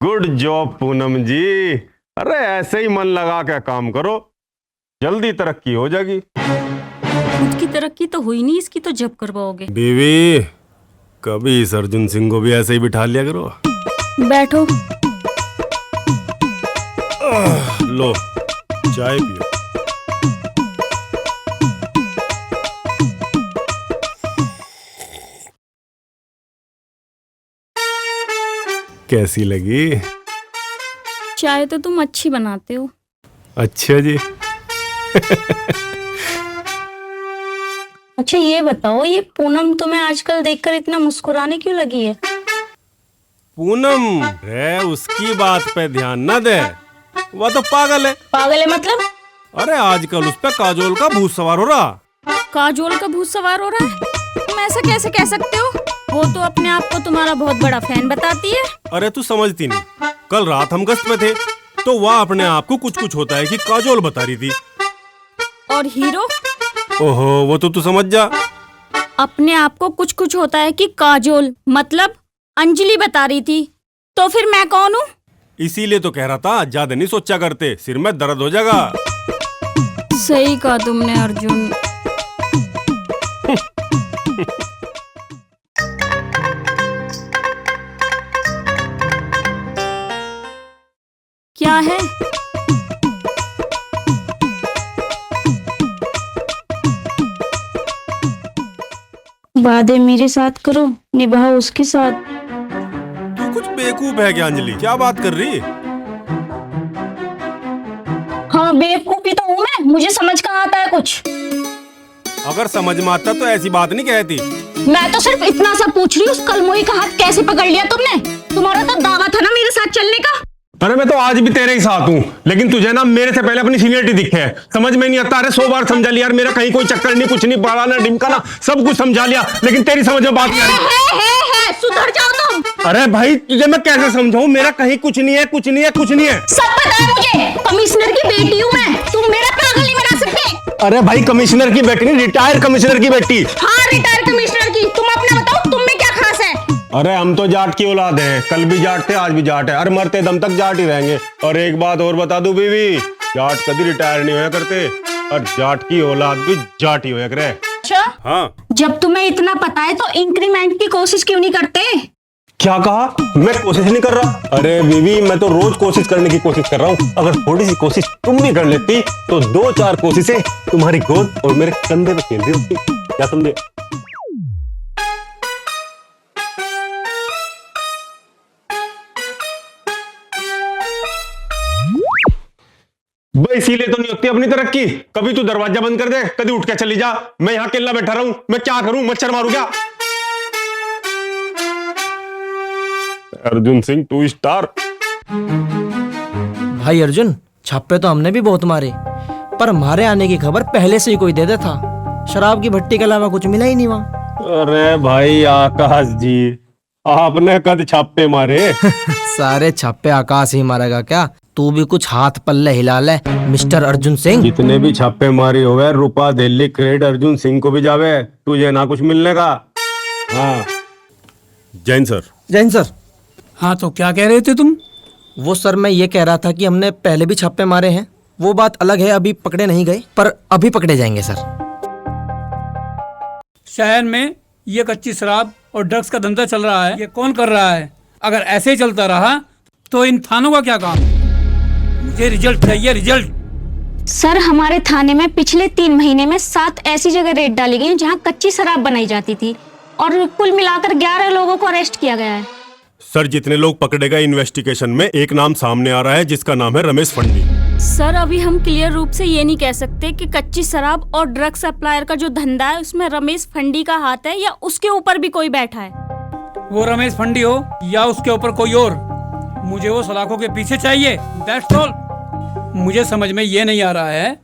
Good job Poonam जी। अरे ऐसे ही मन लगा के काम करो, जल्दी तरक्की हो जाएगी। खुद की तरक्की तो हुई नहीं, इसकी तो जब करवाओगे। बीवी, कभी इस अर्जुन सिंह को भी ऐसे ही बिठा लिया करो। बैठो। लो चाय पियो। कैसी लगी? चाय तो तुम अच्छी बनाते हो। अच्छा जी। अच्छा ये बताओ, ये पूनम तुम्हें आजकल देखकर इतना मुस्कुराने क्यों लगी है? पूनम है, उसकी बात पे ध्यान न दे, वह तो पागल है। पागल है मतलब? अरे आजकल उस पे काजोल का भूत सवार हो रहा। काजोल का भूत सवार हो रहा है? तुम ऐसा कैसे कह सकते हो? वो तो अपने आप को तुम्हारा बहुत बड़ा फैन बताती है। अरे तू समझती नहीं, कल रात हम गश्त पे थे तो वह अपने आप को कुछ कुछ होता है कि काजोल बता रही थी। और हीरो? ओहो, वो तो तू समझ जा। अपने आप को कुछ कुछ होता है कि काजोल मतलब अंजलि बता रही थी, तो फिर मैं कौन हूँ? इसीलिए तो कह रहा था ज्यादा नहीं सोचा करते, सिर में दर्द हो जाएगा। सही कहा तुमने अर्जुन। क्या है? वादे मेरे साथ करो, निभाओ उसके साथ। तू कुछ बेवकूफ है क्या अंजलि? क्या बात कर रही? हाँ बेवकूफी तो हूँ मैं, मुझे समझ कहाँ आता है कुछ। अगर समझ में आता तो ऐसी बात नहीं कहती। मैं तो सिर्फ इतना सा पूछ रही हूँ, कलमोई का हाथ कैसे पकड़ लिया तुमने? तुम्हारा तो दावा था ना मेरे साथ चलने का। अरे मैं तो आज भी तेरे ही साथ हूँ, लेकिन तुझे ना मेरे से पहले अपनी सीनियरिटी दिखे है। समझ में नहीं आता। अरे 100 बार समझा लिया यार, मेरा कहीं कोई चक्कर नहीं, कुछ नहीं, बड़ा ना डिमका ना, सब कुछ समझा लिया, लेकिन तेरी समझ में बात नहीं आ रही। सुधर जाओ तुम। अरे भाई तुझे मैं कैसे समझाऊं? मेरा कहीं कुछ नहीं है, कुछ नहीं है, कुछ नहीं है। सब पता है मुझे, कमिश्नर की बेटी हूँ मैं, तुम मेरा पागल नहीं बना सकते। अरे भाई कमिश्नर की बेटी नहीं, रिटायर्ड कमिश्नर की बेटी। हाँ रिटायर्ड कमिश्नर की। तुम अपना बताओ, तुम में क्या खास है? अरे हम तो जाट की औलाद हैं, कल भी जाट थे, आज भी जाट है, अरे मरते दम तक जाट ही रहेंगे। और एक बात और बता दूं बीवी, जाट कभी रिटायर नहीं होया करते, और जाट की औलाद भी जाट ही होया करे। अच्छा हाँ, जब तुम्हें इतना पता है तो इंक्रीमेंट की कोशिश क्यों नहीं करते? क्या कहा? मैं कोशिश नहीं कर रहा। अरे बीवी मैं तो रोज कोशिश करने की कोशिश कर रहा हूँ। अगर थोड़ी सी कोशिश तुम भी कर लेती तो 2-4 कोशिशें तुम्हारी गोद और मेरे कंधे पे खेल रही होती। क्या समझे? भाई इसीलिए तो नहीं होती अपनी तरक्की। कभी तू दरवाजा बंद कर दे, कभी उठ के चली जा, मैं यहाँ अकेला बैठा रहूं, मैं क्या करूं? मच्छर मारूं क्या? अर्जुन सिंह 2 स्टार। भाई अर्जुन, छापे तो हमने भी बहुत मारे, पर हमारे आने की खबर पहले से ही कोई दे देता। शराब की भट्टी के अलावा कुछ मिला ही नहीं वहाँ। अरे भाई आकाश जी, आपने कद छापे मारे? सारे छापे आकाश ही मारेगा क्या? तू भी कुछ हाथ पल्ले हिला ले मिस्टर अर्जुन सिंह। जितने भी छापे मारी हो गए, रुपा दिल्ली क्रेडिट अर्जुन सिंह को भी जावे, तुझे ना कुछ मिलने का। हाँ जैन सर। जैन सर। हाँ तो क्या कह रहे थे तुम? वो सर मैं ये कह रहा था कि हमने पहले भी छापे मारे हैं, वो बात अलग है, अभी पकड़े नहीं गए, पर अभी पकड़े जाएंगे सर। शहर में ये कच्ची शराब और ड्रग्स का धंधा चल रहा है, ये कौन कर रहा है? अगर ऐसे ही चलता रहा तो इन थानों का क्या काम? मुझे रिजल्ट चाहिए, रिजल्ट। सर हमारे थाने में पिछले 3 महीने में 7 ऐसी जगह रेड डाली गई जहां कच्ची शराब बनाई जाती थी, और कुल मिलाकर 11 लोगों को अरेस्ट किया गया है। सर जितने लोग पकड़े गए इन्वेस्टिगेशन में, एक नाम सामने आ रहा है जिसका नाम है रमेश फंडी। सर अभी हम क्लियर रूप से ये नहीं कह सकते कि कच्ची शराब और ड्रग सप्लायर का जो धंधा है उसमें रमेश फंडी का हाथ है या उसके ऊपर भी कोई बैठा है। वो रमेश फंडी हो या उसके ऊपर कोई और, मुझे वो सलाखों के पीछे चाहिए, दैट्स ऑल। मुझे समझ में ये नहीं आ रहा है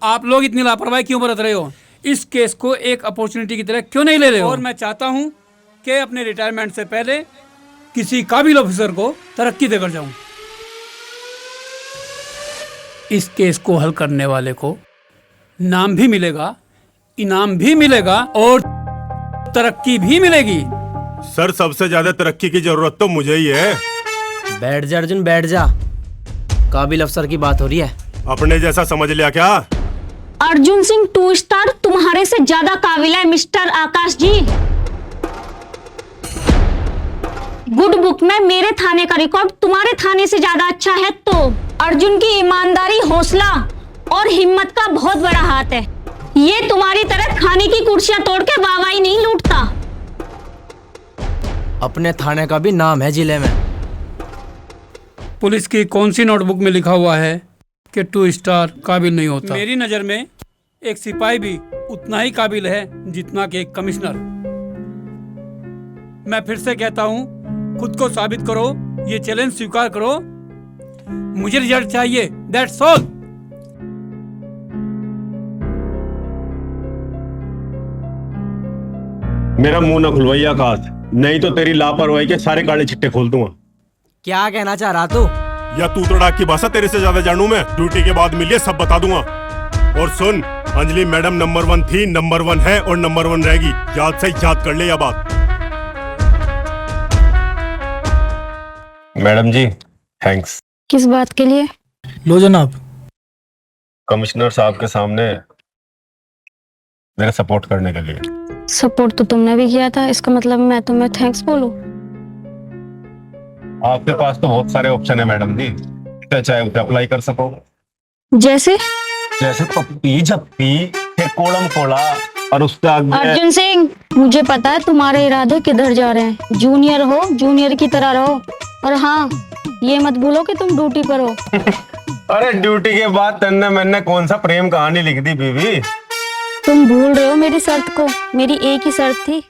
आप लोग इतनी लापरवाही क्यों बरत रहे हो? इस केस को एक अपॉर्चुनिटी की तरह क्यों नहीं ले रहे हो? और मैं चाहता हूँ कि अपने रिटायरमेंट से पहले किसी काबिल ऑफिसर को तरक्की देकर जाऊं। इस केस को हल करने वाले को नाम भी मिलेगा, इनाम भी मिलेगा और तरक्की भी मिलेगी। सर सबसे ज्यादा तरक्की की जरूरत तो मुझे ही है। बैठ जा अर्जुन, बैठ जा। काबिल अफसर की बात हो रही है। अपने जैसा समझ लिया क्या? अर्जुन सिंह 2 स्टार तुम्हारे से ज्यादा काबिल है मिस्टर आकाश जी। गुड बुक में मेरे थाने का रिकॉर्ड तुम्हारे थाने से ज्यादा अच्छा है। तो अर्जुन की ईमानदारी, हौसला और हिम्मत का बहुत बड़ा हाथ है। ये तुम्हारी तरह थाने की कुर्सियां तोड़ के वाहवाही नहीं लूटता। अपने थाने का भी नाम है जिले में। पुलिस की कौन सी नोटबुक में लिखा हुआ है कि 2 स्टार काबिल नहीं होता? मेरी नज़र में एक सिपाही भी उतना ही काबिल है जितना कि एक कमिश्नर। मैं फिर से कहता हूँ, खुद को साबित करो, ये चैलेंज स्वीकार करो। मुझे रिजल्ट चाहिए, दैट्स ऑल। मेरा मुंह ना खुलवाइए आकाश, नहीं तो तेरी लापरवाही के सारे काले चिट्टे खोल दूंगा। क्या कहना चाह रहा तू? या तू तो डाक की भाषा तेरे से ज्यादा जानू मैं। ड्यूटी के बाद मिलिए, सब बता दूंगा। और सुन, अंजलि मैडम नंबर 1 थी, नंबर 1 है और नंबर 1 रहेगी। याद से याद कर ले यह बात। मैडम जी थैंक्स। किस बात के लिए? लो जनाब। कमिश्नर साहब के सामने मेरा सपोर्ट करने के लिए। सपोर्ट तो तुमने भी किया था, इसका मतलब मैं तुम्हें थैंक्स बोलूं? आपके पास तो बहुत सारे ऑप्शन है मैडम जी, चाहे उसे अप्लाई कर सको। जैसे जैसे पप्पी झप्पी, फिर कोलम कोला और उसके आगे। अर्जुन सिंह, मुझे पता है तुम्हारे इरादे किधर जा रहे हैं। जूनियर हो, जूनियर की तरह रहो। और हाँ, ये मत भूलो कि तुम ड्यूटी पर हो। अरे ड्यूटी के बाद तन्ने मैंने कौन सा प्रेम कहानी लिख दी बीवी। तुम भूल रहे हो मेरी शर्त को। मेरी एक ही शर्त थी।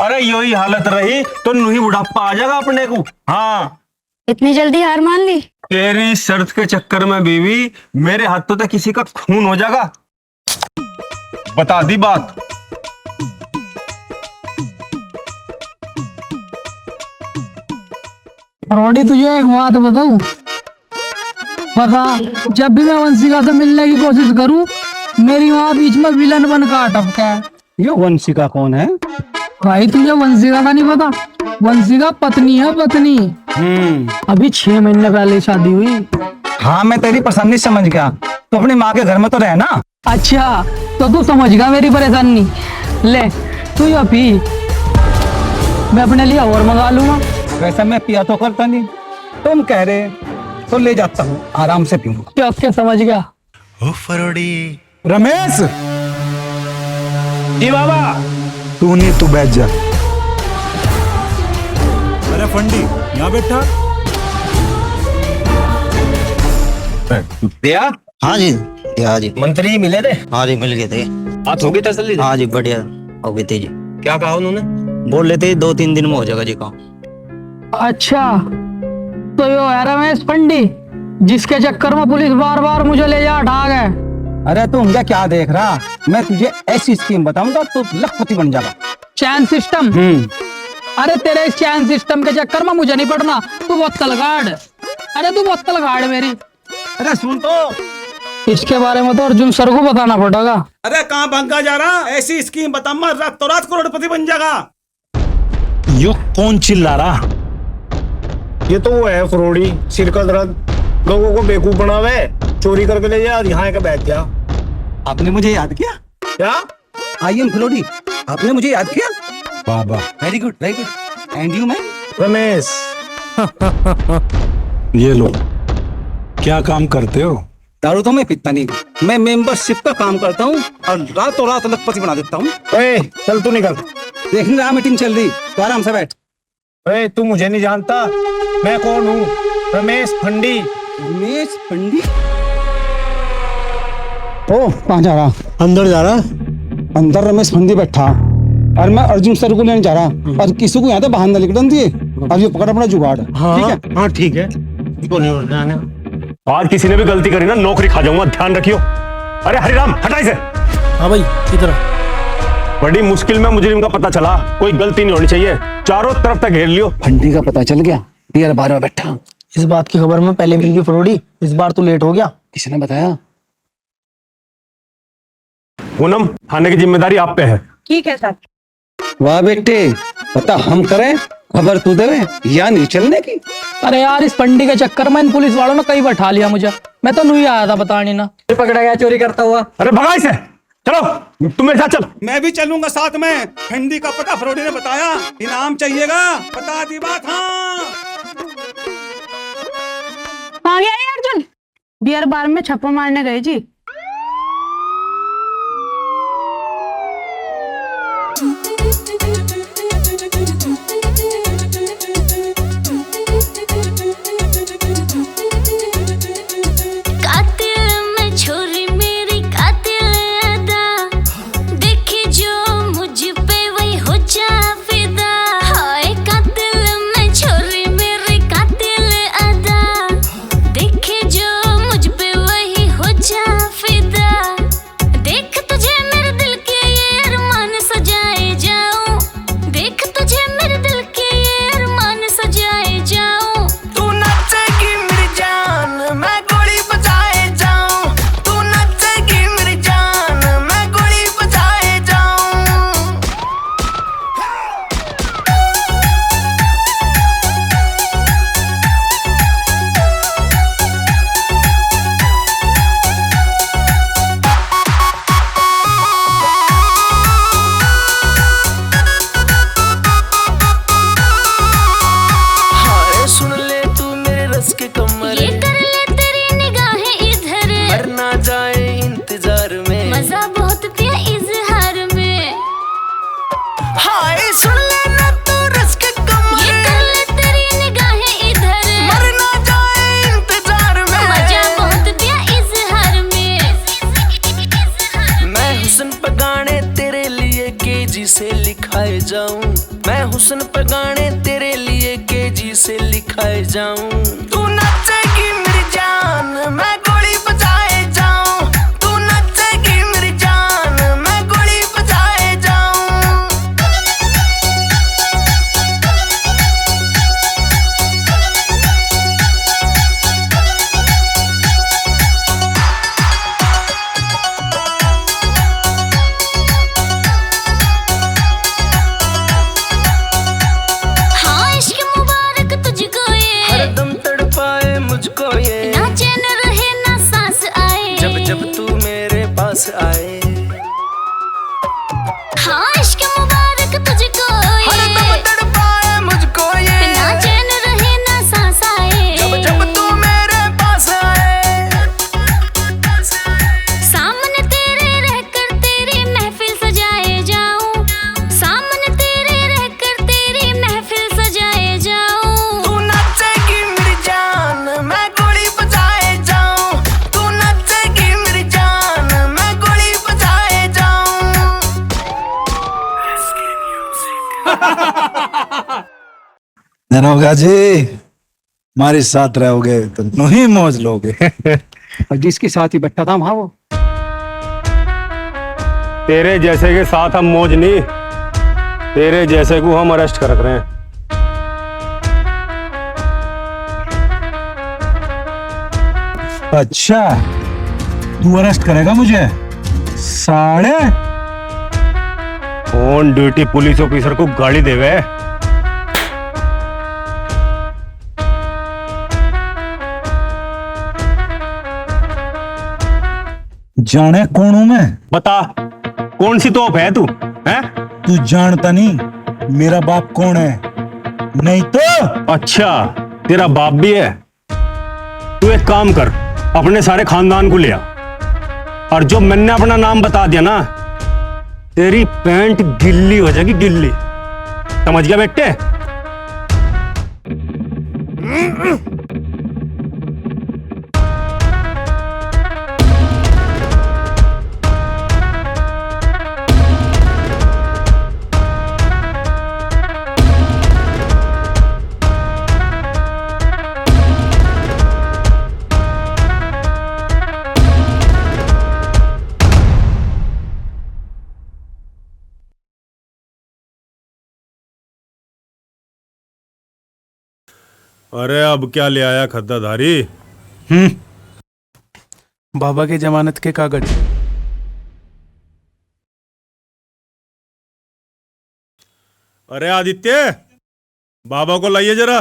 अरे यही हालत रही तो नूही बुढ़ापा आ जाएगा अपने को। हाँ, इतनी जल्दी हार मान ली? तेरी शर्त के चक्कर में बीवी मेरे हाथों तक किसी का खून हो जाएगा। बता दी बात। रोडी, तुझे एक बात बताऊं? बता, जब भी मैं वंशिका से मिलने की कोशिश करूं, मेरी वहां बीच में विलन बन का अटकता है। ये वंशिका कौन है? भाई तुझे वंशिका का नहीं पता? वंशिका पत्नी है, पत्नी। अभी 6 महीने पहले शादी हुई। हाँ, मैं तेरी परेशानी समझ गया। तो अपनी माँ के घर में तो रहना। अच्छा, तो तू समझ गया मेरी परेशानी। ले तू ये पी, मैं अपने लिए और मंगा लूंगा। वैसे मैं पिया तो करता नहीं, तुम कह रहे तो ले जाता हूँ, आराम से पीऊंगा। क्या समझ गया? रमेश जी बाबा। तू नहीं, तू बैठ जा। अरे फंडी, यहाँ बैठा। दिया? हाँ जी, हाँ जी। मंत्री मिले थे? हाँ जी, मिल गए थे। बात होगी तसल्ली? हाँ जी, बढ़िया हो गई थी जी। क्या कहा उन्होंने? बोल रहे थे 2-3 दिन में हो जाएगा जी काम। अच्छा, तो यो है रमेश पंडी, जिसके चक्कर में पुलिस बार बार मुझे ले जा ढा गए। अरे तू मुझे क्या देख रहा? मैं तुझे ऐसी स्कीम बताऊंगा तो लखपति बन जाएगा। चैन सिस्टम? अरे तेरे इस चैन सिस्टम के चक्कर में मुझे नहीं पड़ना। तू बोतल गाड़। अरे तू बोतल गाड़ मेरी। अरे सुन तो, इसके बारे में तो अर्जुन सर को बताना पड़ेगा। अरे कहाँ भागा जा रहा? ऐसी स्कीम बता, मर रातों रात करोड़पति बन जाएगा। यो कौन चिल्ला रहा? ये तो वो है फरोड़ी, सिर का दर्द, लोगों को बेवकूफ बनावे, चोरी करके ले जाए, यहाँ का बैठ गया। आपने मुझे याद किया? क्या? आई एम फ्लोडी, आपने मुझे याद किया? बाबा, very good, very good. And you man? Ramesh. ये लो, क्या काम करते हो? दारू तो मैं पीता नहीं, मैं मेंबरशिप का काम करता हूँ और रातों रात लखपति बना देता हूँ। ओए चल तू निकल। देखने रहा मीटिंग चल रही, तो आराम से बैठ। ओए तू मुझे नहीं जानता, मैं कौन हूँ? रमेश फंडी। रमेश पंडी? ओ कहाँ जा रहा? अंदर जा रहा? अंदर रमेश फंडी बैठा और मैं अर्जुन सर को लेने जा रहा और किसी को यहाँ से बाहर न निकलने दिए। अब ये पकड़ अपना जुगाड़। ठीक है? हाँ ठीक है। आज किसी ने भी गलती करी ना, नौकरी खा जाऊंगा, ध्यान रखियो। अरे हरिराम, हटा इसे। हाँ भाई, किधर? बड़ी मुश्किल में मुजरिम का पता चला, कोई गलती नहीं होनी चाहिए, चारों तरफ तक घेर लियो। फंडी का पता चल गया, बियर बार में बैठा। इस बात की खबर में पहले मिल गई फ्रोडी, इस बार तो लेट हो गया। किसने बताया? पूनम, थाने की जिम्मेदारी आप पे है। ठीक है सर। वाह बेटे, पता हम करें खबर तू देवे या नहीं चलने की। अरे यार इस पंडी के चक्कर में इन पुलिस वालों ने कई बैठा लिया मुझे। मैं तो नहीं आया था बताने ना। पकड़ा गया चोरी करता हुआ। अरे भगाई से, चलो तुम मेरे साथ चलो। मैं भी चलूंगा साथ में। फंडी का पता फरोडी ने बताया, इनाम चाहिएगा, बता दी बात। हाँ आ गया रे अर्जुन। बियर बार में छप्पा मारने गए जी। से लिखाए जाऊं, मैं हुस्न पे गाने तेरे लिए केजी से लिखाए जाऊं। तू नचेगी मेरी जान, मैं गोली बजाए जाऊं। तू नचेगी मेरी जान, मैं गोली बजाए जाऊं। मुझको ये ना चैन रहे ना सांस आए, जब जब तू मेरे पास आए। हाँ इश्क मुबारक तुझको ये, हर दम तड़पाए मुझको ये। ना चैन रहे ना सांस आए, जब जब तू मेरे पास आए। सामने तेरे रहकर तेरी महफिल सजाए जाऊं, सामने तेरे रहकर तेरी महफिल सजाए जाऊं। तू नचेगी मेरी जान, मैं गोली बजाए जाऊं। तू नचेगी मेरी जान, मैं गोली बजाए जाऊं। दरोगा जी, हमारे साथ रहोगे तो नो ही मौज लोगे। और जिसके साथ ही बैठा था वहां वो तेरे जैसे के साथ हम मौज नहीं, तेरे जैसे को हम अरेस्ट कर रहे हैं। अच्छा, तू अरेस्ट करेगा मुझे? साले ऑन ड्यूटी पुलिस ऑफिसर को गाड़ी देवे। जाने कौन हूं मैं? बता, कौन सी तोप है तू? हैं? तू जानता नहीं मेरा बाप कौन है? नहीं तो। अच्छा, तेरा बाप भी है। तू एक काम कर, अपने सारे खानदान को ले आ, और जो मैंने अपना नाम बता दिया ना, तेरी पैंट गिल्ली हो जाएगी, गिल्ली। समझ गया बेटे? अरे अब क्या ले आया खद्दाधारी? बाबा के जमानत के कागज। अरे आदित्य, बाबा को लाइए जरा।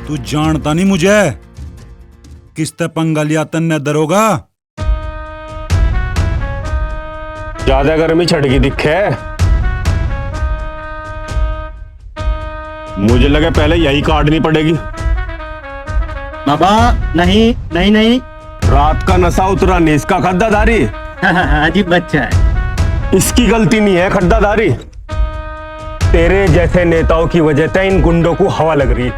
तू जानता नहीं मुझे, किसते पंगा लिया तन्ने दरोगा। ज्यादा गर्मी छटकी दिखे, मुझे लगे पहले यही काटनी पड़ेगी। बाबा नहीं नहीं नहीं। रात का नशा उतरा नहीं इसका खड्डाधारी। अजीब बच्चा है। इसकी गलती नहीं है खड्डाधारी, तेरे जैसे नेताओं की वजह से इन गुंडों को हवा लग रही।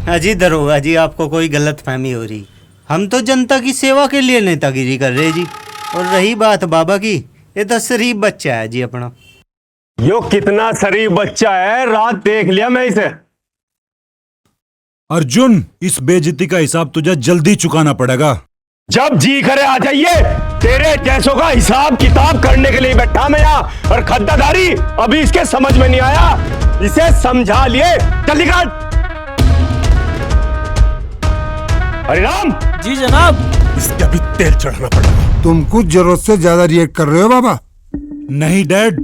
अजी दरोगा जी, आपको कोई गलत फहमी हो रही। हम तो जनता की सेवा के लिए नेतागिरी कर रहे जी। और रही बात बाबा की, ये तो शरीफ बच्चा है जी अपना। यो कितना शरीफ बच्चा है, रात देख लिया मैं इसे। अर्जुन, इस बेइज्जती का हिसाब तुझे जल्दी चुकाना पड़ेगा। जब जी करे आ जाइए, तेरे जैसों का हिसाब किताब करने के लिए बैठा मैं यहाँ। और खड्डाधारी अभी इसके समझ में नहीं आया, इसे समझा लिए। चल निकल। हरिराम जी जनाब। इसके अभी तेल चढ़ाना पड़ेगा। तुम कुछ जरूरत से ज्यादा रिएक्ट कर रहे हो बाबा। नहीं डैड,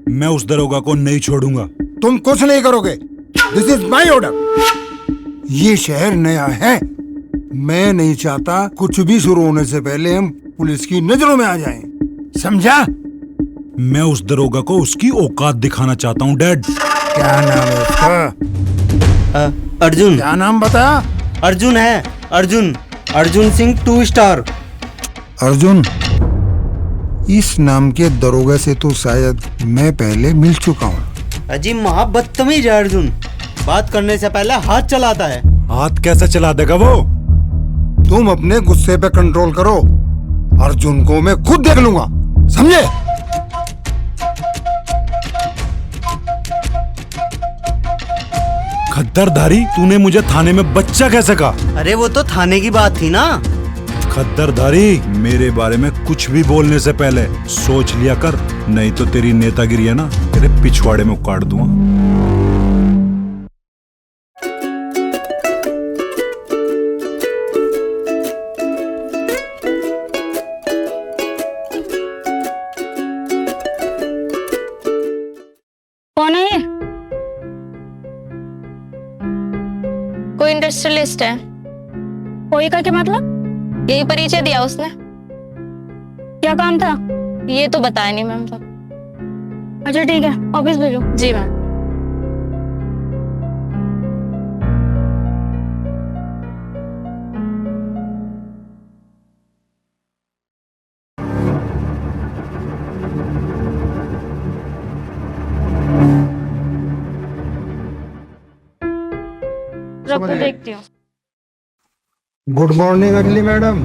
मैं उस दरोगा को नहीं छोड़ूंगा। तुम कुछ नहीं करोगे। This is my order. ये शहर नया है, मैं नहीं चाहता कुछ भी शुरू होने से पहले हम पुलिस की नजरों में आ जाएं। समझा? मैं उस दरोगा को उसकी औकात दिखाना चाहता हूँ डैड। क्या नाम है उसका? अर्जुन। क्या नाम बता? अर्जुन है, अर्जुन। अर्जुन सिंह 2 स्टार। अर्जुन, इस नाम के दरोगा से तो शायद मैं पहले मिल चुका हूँ। अजी महाबदतमीज है अर्जुन, बात करने से पहले हाथ चलाता है। हाथ कैसे चला देगा वो? तुम अपने गुस्से पे कंट्रोल करो, अर्जुन को मैं खुद देख लूंगा, समझे? खद्दरधारी, तूने मुझे थाने में बच्चा कैसे कहा? अरे वो तो थाने की बात थी ना। खद्दरधारी, मेरे बारे में कुछ भी बोलने से पहले सोच लिया कर, नहीं तो तेरी नेतागिरी है ना, तेरे पिछवाड़े में काट दूंगा। कौन है ये? कोई इंडस्ट्रियलिस्ट है। कोई का क्या मतलब? यही परिचय दिया उसने। क्या काम था? ये तो बताया नहीं मैम साहब। अच्छा ठीक है, ऑफिस भेजो। जी मैम। रखो, देखती हूँ। Good morning Anjali madam.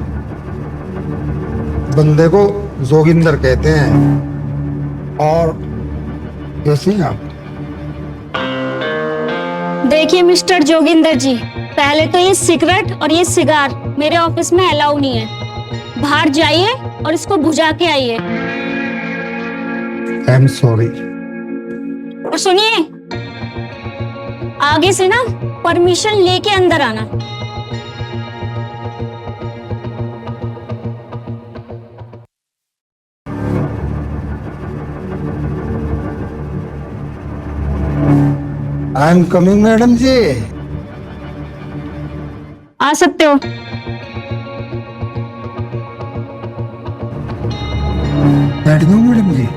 बंदे को जोगिंदर कहते हैं। और कैसी हैं आप? देखिए मिस्टर जोगिंदर जी, पहले तो ये सिगरेट और ये सिगार मेरे ऑफिस में अलाउ नहीं है। बाहर जाइए और इसको बुझा के आइए। I am sorry. और सुनिए, आगे से ना परमिशन लेके अंदर आना। आई एम कमिंग मैडम जी। आ सकते हो। बैठ जाओ मैडम जी।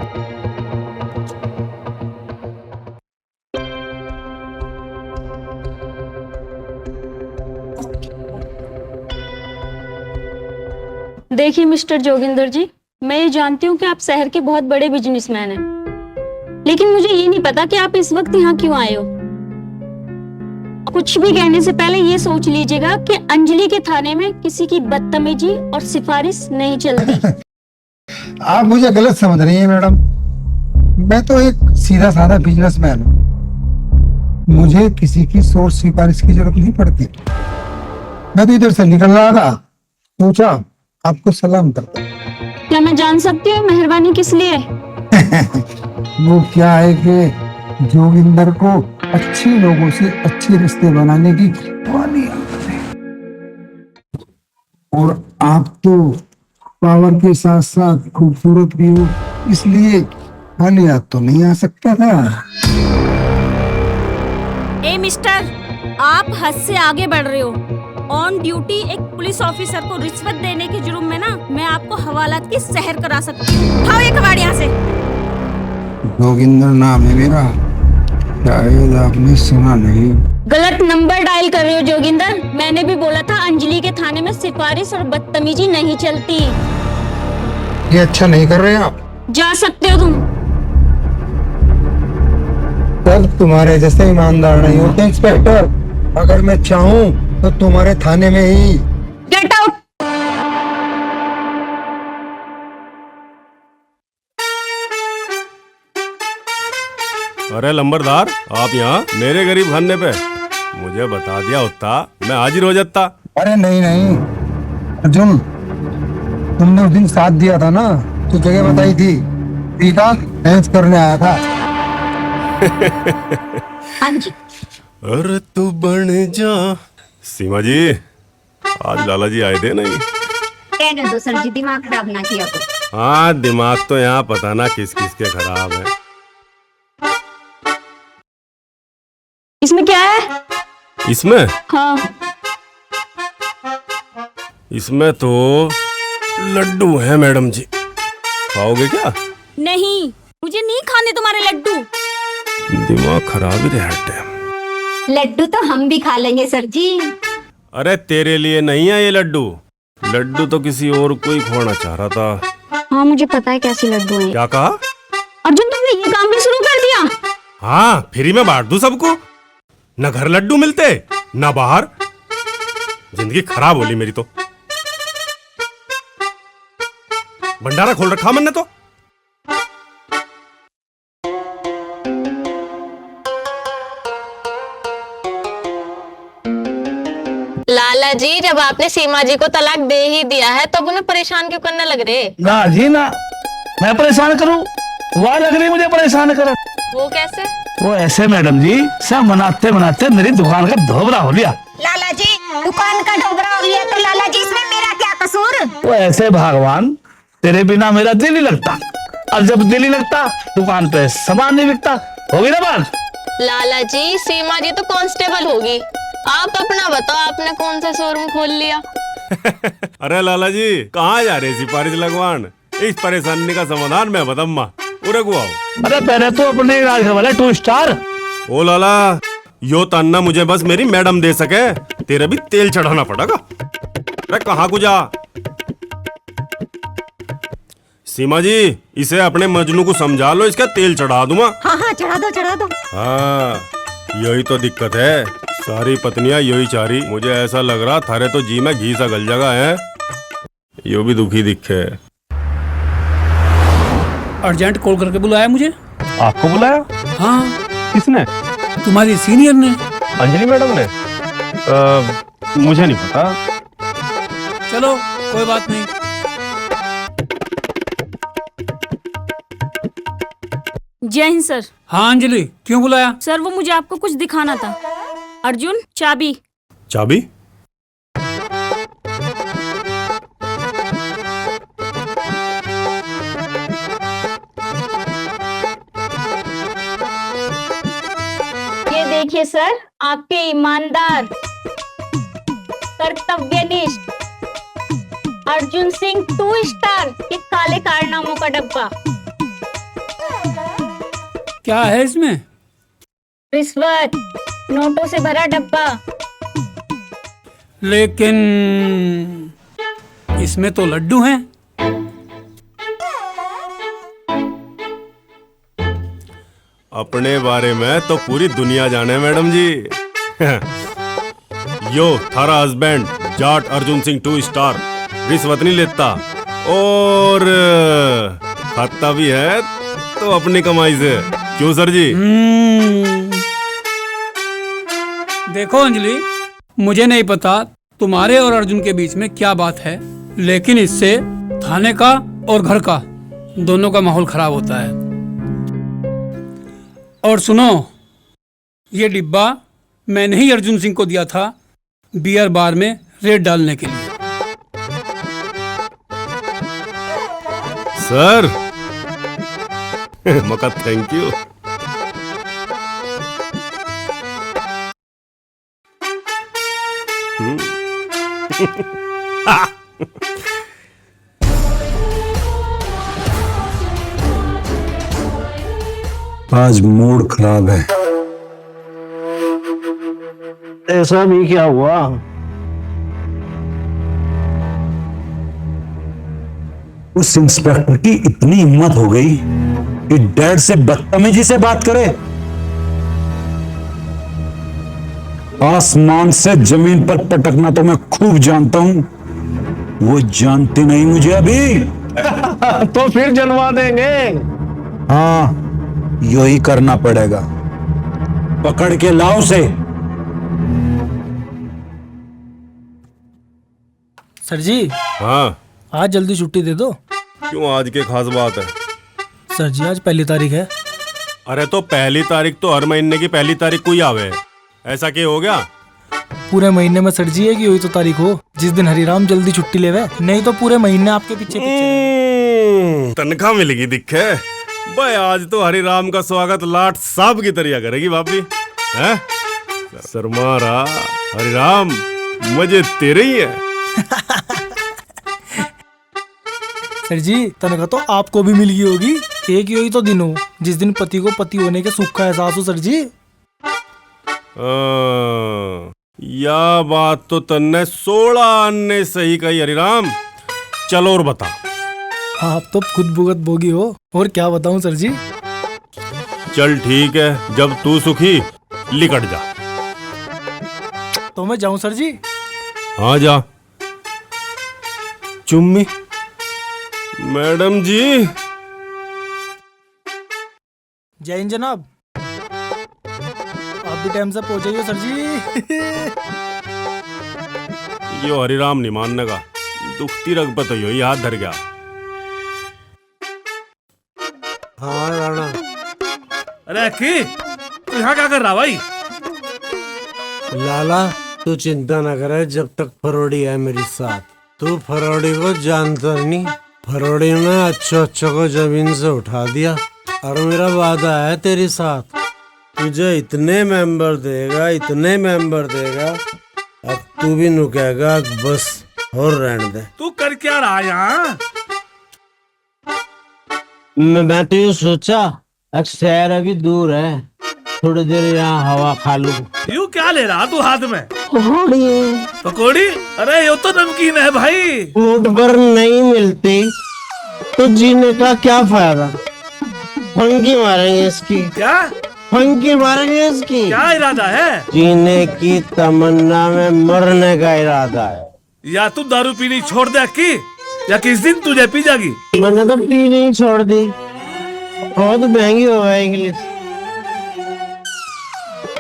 देखिए मिस्टर जोगिंदर जी, मैं ये जानती हूँ कि आप शहर के बहुत बड़े बिजनेसमैन हैं, लेकिन मुझे ये नहीं पता कि आप इस वक्त यहाँ क्यों आए हो। कुछ भी कहने से पहले ये सोच लीजिएगा कि अंजलि के थाने में किसी की बदतमीजी और सिफारिश नहीं चलती। आप मुझे गलत समझ रही हैं मैडम। मैं तो एक सीधा साधा बिजनेसमैन हूँ, मुझे किसी की सोच सिफारिश की जरूरत नहीं पड़ती। मैं तो इधर से निकल रहा था, सोचा आपको सलाम करता। क्या मैं जान सकती हूँ मेहरबानी किस लिए? वो क्या है कि जोगिंदर को अच्छे लोगों से अच्छे रिश्ते बनाने की पुरानी आदत है। और आप तो पावर के साथ साथ खूबसूरत भी हो, इसलिए खाली हाथ तो नहीं आ सकता था। ए मिस्टर, आप हद से आगे बढ़ रहे हो। ऑन ड्यूटी एक पुलिस ऑफिसर को रिश्वत देने के जुर्म में ना मैं आपको हवालात की सहर करा सकती हूँ। उठाओ ये कबाड़ यहाँ से। जोगिंदर नाम है मेरा, शायद आपने सुना नहीं। गलत नंबर डायल कर रहे हो जोगिंदर। मैंने भी बोला था अंजलि के थाने में सिफारिश और बदतमीजी नहीं चलती। ये अच्छा नहीं कर रहे आप। जा सकते हो तुम। सब तुम्हारे जैसे ईमानदार नहीं होते इंस्पेक्टर। अगर मैं चाहूँ तो तुम्हारे थाने में ही। Get out. अरे लंबरदार, आप यहाँ मेरे गरीब खाने पे मुझे बता दिया होता, मैं हाजिर हो जाता। अरे नहीं नहीं अर्जुन, तुमने उस दिन साथ दिया था ना, तो जगह बताई थी। टीका डांस करने आया था। हाँ जी। अरे तू बन जा। सीमा जी, आज लाला जी आए थे नहीं? कहने दो सर जी, दिमाग खराब ना किया तो। हाँ, दिमाग तो यहाँ पता ना किस किस के खराब है। इसमें क्या है? इसमें? हाँ। इसमें तो लड्डू है मैडम जी, खाओगे क्या? नहीं, मुझे नहीं खाने तुम्हारे लड्डू। दिमाग खराब ही रहता है। लड्डू तो हम भी खा लेंगे सर जी। अरे तेरे लिए नहीं है ये लड्डू, लड्डू तो किसी और को ही खोना चाह रहा था। हाँ मुझे पता है कैसे लड्डू हैं। क्या कहा? अर्जुन तुमने ये काम भी शुरू कर दिया? हाँ, फ्री में बांट दूं सबको। न घर लड्डू मिलते न बाहर, जिंदगी खराब होली मेरी तो। भंडारा खोल रखा मैंने तो। लाला जी, जब आपने सीमा जी को तलाक दे ही दिया है तो उन्हें परेशान क्यों करने लग रहे? ना जी ना, मैं परेशान करूं? वह लग रही मुझे परेशान कर। वो कैसे? वो ऐसे मैडम जी, सब मनाते मनाते मेरी दुकान का धोबरा हो लिया। लाला जी, दुकान का ढोबरा हो लिया तो लाला जी इसमें मेरा क्या कसूर? वो ऐसे भगवान, तेरे बिना मेरा दिल ही लगता, और जब दिल ही लगता दुकान पे सामान नहीं बिकता। होगी ना बात? लाला जी, सीमा जी तो कांस्टेबल होगी, आप अपना बताओ, आपने कौन सा शोरूम खोल लिया? अरे लाला जी, कहाँ जा रहे सिफारिश लगवान? इस परेशानी का समाधान मैं बताऊंगा। उरे गुआओ। अरे पहले तो अपने इलाज वाले 2 स्टार। ओ लाला, यो तान्ना मुझे बस मेरी मैडम दे सके, तेरे भी तेल चढ़ाना पड़ेगा। अरे कहाँ को जा? सीमा जी, इसे अपने मजनू को समझा लो, इसका तेल चढ़ा दूंगा। हाँ हाँ चढ़ा दो चढ़ा दो। हाँ, यही तो दिक्कत है, सारी पत्नियां यही चाह रही। मुझे ऐसा लग रहा थारे तो जी में घी सा गल जगह है। यो भी दुखी दिखे। अर्जेंट कॉल करके बुलाया मुझे। आपको बुलाया? हाँ। किसने? तुम्हारी सीनियर ने। अंजलि मैडम ने? मुझे नहीं पता। चलो कोई बात नहीं। जय हिंद सर। हाँ अंजलि, क्यों बुलाया? सर वो मुझे आपको कुछ दिखाना था। अर्जुन, चाबी। चाबी? ये देखिए सर, आपके ईमानदार, कर्तव्यनिष्ठ अर्जुन सिंह 2 स्टार के काले कारनामों का डब्बा। क्या है इसमें? रिश्वत, नोटों से भरा डब्बा। लेकिन इसमें तो लड्डू हैं। अपने बारे में तो पूरी दुनिया जाने मैडम जी। यो थारा हस्बैंड जाट अर्जुन सिंह 2 स्टार रिश्वत नहीं लेता और खाता भी है तो अपनी कमाई से। क्यों सर जी? देखो अंजलि, मुझे नहीं पता तुम्हारे और अर्जुन के बीच में क्या बात है, लेकिन इससे थाने का और घर का दोनों का माहौल खराब होता है। और सुनो, ये डिब्बा मैंने ही अर्जुन सिंह को दिया था बियर बार में रेड डालने के लिए। सर मका थैंक यू। आज मूड खराब है। ऐसा भी क्या हुआ? उस इंस्पेक्टर की इतनी हिम्मत हो गई कि डैड से बदतमीजी से बात करे। आसमान से जमीन पर पटकना तो मैं खूब जानता हूं, वो जानती नहीं मुझे अभी। तो फिर जनवा देंगे। हाँ, यही करना पड़ेगा। पकड़ के लाओ उसे। सर जी, हाँ, आज जल्दी छुट्टी दे दो। क्यों, आज के खास बात है? सर जी, आज 1 तारीख है। अरे तो 1 तारीख तो हर महीने की 1 तारीख को ही आवे, ऐसा क्या हो गया? पूरे महीने में सर जी एक ही हुई तो तारीख हो जिस दिन हरिराम जल्दी छुट्टी लेवे, नहीं तो पूरे महीने आपके पीछे पीछे। तनख्वाह मिलेगी दिखे भाई। आज तो हरिराम का स्वागत लाट साहब की तरह करेगी भाभी हैं? शर्मा रहा हरिराम, मजे तेरे ही है। सर जी, तनख्वाह तो आपको भी मिल गई होगी। एक ही तो दिन हो जिस दिन पति को पति होने के सुख का एहसास हो। सर जी, या बात तो तन्ने 16 अन्ने सही कही हरिराम। चलो और बता। आप तो खुद भुगत भोगी हो, और क्या बताऊं सर जी। चल ठीक है, जब तू सुखी लिकट जा। तो मैं जाऊं सर जी? हाँ जा। चुम्मी मैडम जी। जय हिंद जनाब। आप भी टाइम से पहुंचे सर जी। यो हरिराम नहीं मानने का, दुखती रगबत हो ही हाथ धर गया। हाँ राणा। अरे की तू यहाँ क्या कर रहा भाई? लाला, तू चिंता न करे, जब तक फरोड़ी है मेरे साथ। तू फरोड़ी को जानता नहीं। फरोड़ी ने अच्छो को जमीन से उठा दिया, और मेरा वादा है तेरे साथ, तुझे इतने मेंबर देगा, इतने मेंबर देगा, अब तू भी नुकेगा बस, और रहने दे। तू कर क्या रहा यहाँ? मैं तो ये सोचा, अब शहर अभी दूर है, थोड़ी देर यहाँ हवा खा लूं। यू क्या ले रहा तू हाथ में? पकौड़ी। पकौड़ी? अरे ये तो नमकीन है भाई। पेट भर नहीं मिलती तो जीने का क्या फायदा? फंकी मारेंगे इसकी। क्या फंकी मारेंगे इसकी। क्या इरादा है? जीने की तमन्ना में मरने का इरादा है। या तू दारू पीनी छोड़ दे की, या किस दिन तुझे पी जागी? मैंने तो पी नहीं छोड़ दी, बहुत महंगी हो गई इंग्लिश।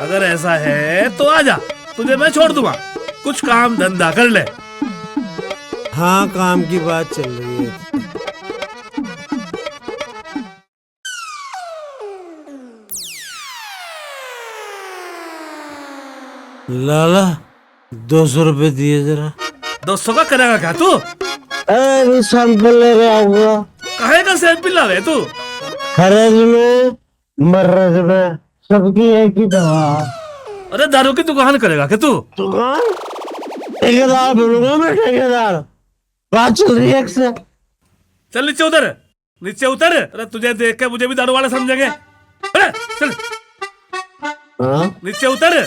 अगर ऐसा है तो आजा, तुझे मैं छोड़ दूंगा, कुछ काम धंधा कर ले। हाँ, काम की बात चल रही है। लाला, 200 रुपए दिए जरा। 200 का करेगा क्या तू? अरे सैंपल ले रहा होगा। कहे का सैंपल ला रहे तू? खरज में मर्रज में सबकी एक ही दवा। अरे दारू की दुकान करेगा क्या तू? दुकान? ठेकेदार बनूंगा मैं, ठेकेदार। बात चल रही है एक से। चल नीचे उतर, नीचे उतर। अरे तुझे देख के मुझे भी दारू वाला समझेंगे। अरे चल नीचे उतर।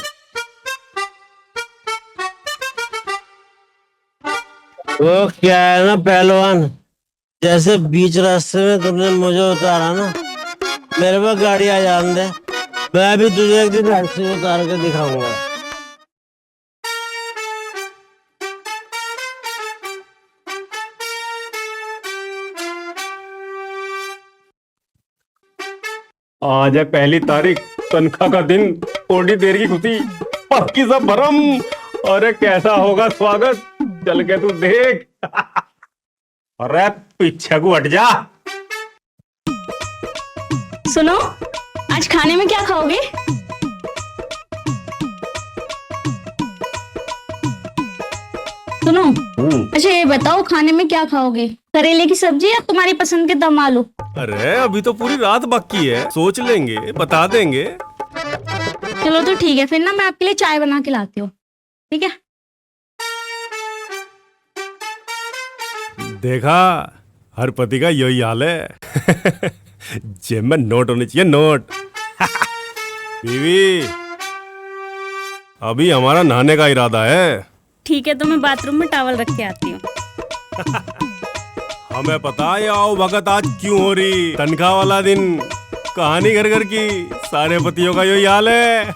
वो क्या है ना पहलवान, जैसे बीच रास्ते में तुमने मुझे उतारा ना, मेरे पास गाड़ी आ जान दे, मैं भी तुझे एक दिन टैक्सी में उतार के दिखाऊंगा। आज है 1 तारीख, तनख्वाह का दिन, थोड़ी देर की खुशी, पक्की सब भरम। अरे कैसा होगा स्वागत, चल के तू देख। अरे पीछे को हट जा। सुनो, आज खाने में क्या खाओगे? सुनो, अच्छा ये बताओ खाने में क्या खाओगे? करेले की सब्जी या तुम्हारी पसंद के दम आलू? अरे अभी तो पूरी रात बाकी है, सोच लेंगे, बता देंगे। चलो तो ठीक है, फिर ना मैं आपके लिए चाय बना के लाती हूँ, ठीक है? देखा, हर पति का यही हाल है। जेब में नोट होने चाहिए, नोट। बीवी, अभी हमारा नहाने का इरादा है। ठीक है, तो मैं बाथरूम में टॉवल रख के आती हूँ। हमें पता है आओ भगत आज क्यों हो रही। तनख्वाह वाला दिन, कहानी घर घर की, सारे पतियों का यही हाल है।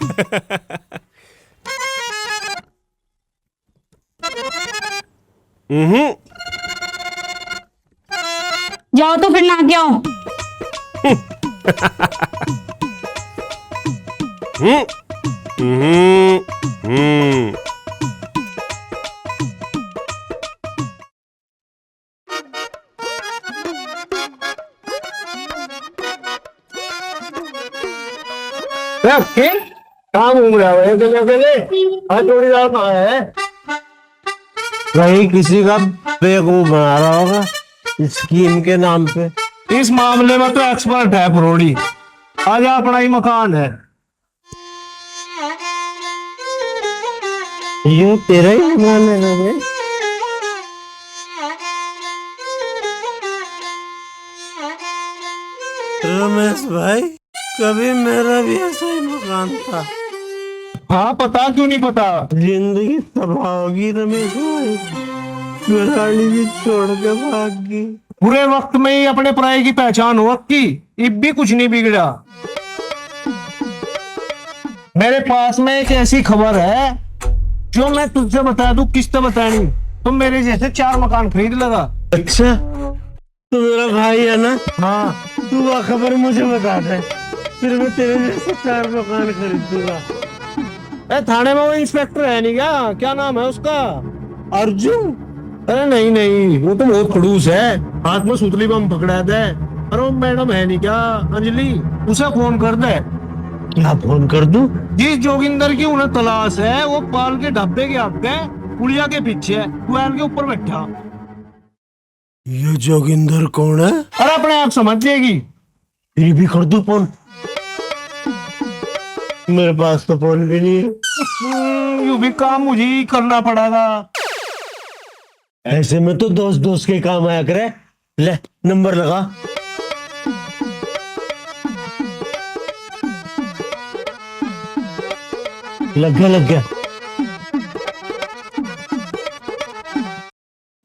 जाओ तो फिर नहा के आओ। कहाँ घूम रहा है आज थोड़ी रात कहाँ है? कहीं किसी का बेवकूफ बना रहा होगा स्कीम के नाम पे। इस मामले में तो एक्सपर्ट है फरोड़ी। आज अपना ही मकान है। ये तेरा ही मकान है ना बे? रमेश भाई, कभी मेरा भी ऐसा ही मकान था। हाँ, पता क्यों नहीं पता? जिंदगी तबाह होगी रमेश भाई, रानी भी छोड़ के भाग गई। बुरे वक्त में ही अपने पराये की पहचान हो की, अब भी कुछ नहीं बिगड़ा। मेरे पास में एक ऐसी खबर है जो मैं तुझसे बता दूं, किस्त बतानी तो मेरे जैसे 4 मकान खरीद लगा। अच्छा, तू मेरा भाई है ना? हाँ, तू वह खबर मुझे बता दे, फिर मैं तेरे जैसे 4 मकान खरीद दूंगा। थाने में वो इंस्पेक्टर है नहीं क्या नाम है उसका? अर्जुन? अरे नहीं नहीं, वो तो बहुत खड़ूस है, हाथ में सुतली बम पकड़ा दे। अरे वो मैडम है नहीं क्या, अंजलि? उसे फोन कर दे। क्या फोन कर दूं? जिस जोगिंदर की उन्हें तलाश है वो पाल के ढब्बे के आगे पुलिया के पीछे ट्वेल के ऊपर बैठा। ये जोगिंदर कौन है? अरे अपने आप समझ जाएगी। फिर भी कर दूं फोन? मेरे पास तो फोन भी नहीं है। यूं भी काम मुझे ही करना पड़ेगा। ऐसे में तो दोस्त दोस्त के काम आया करे। ले नंबर लगा। लग गया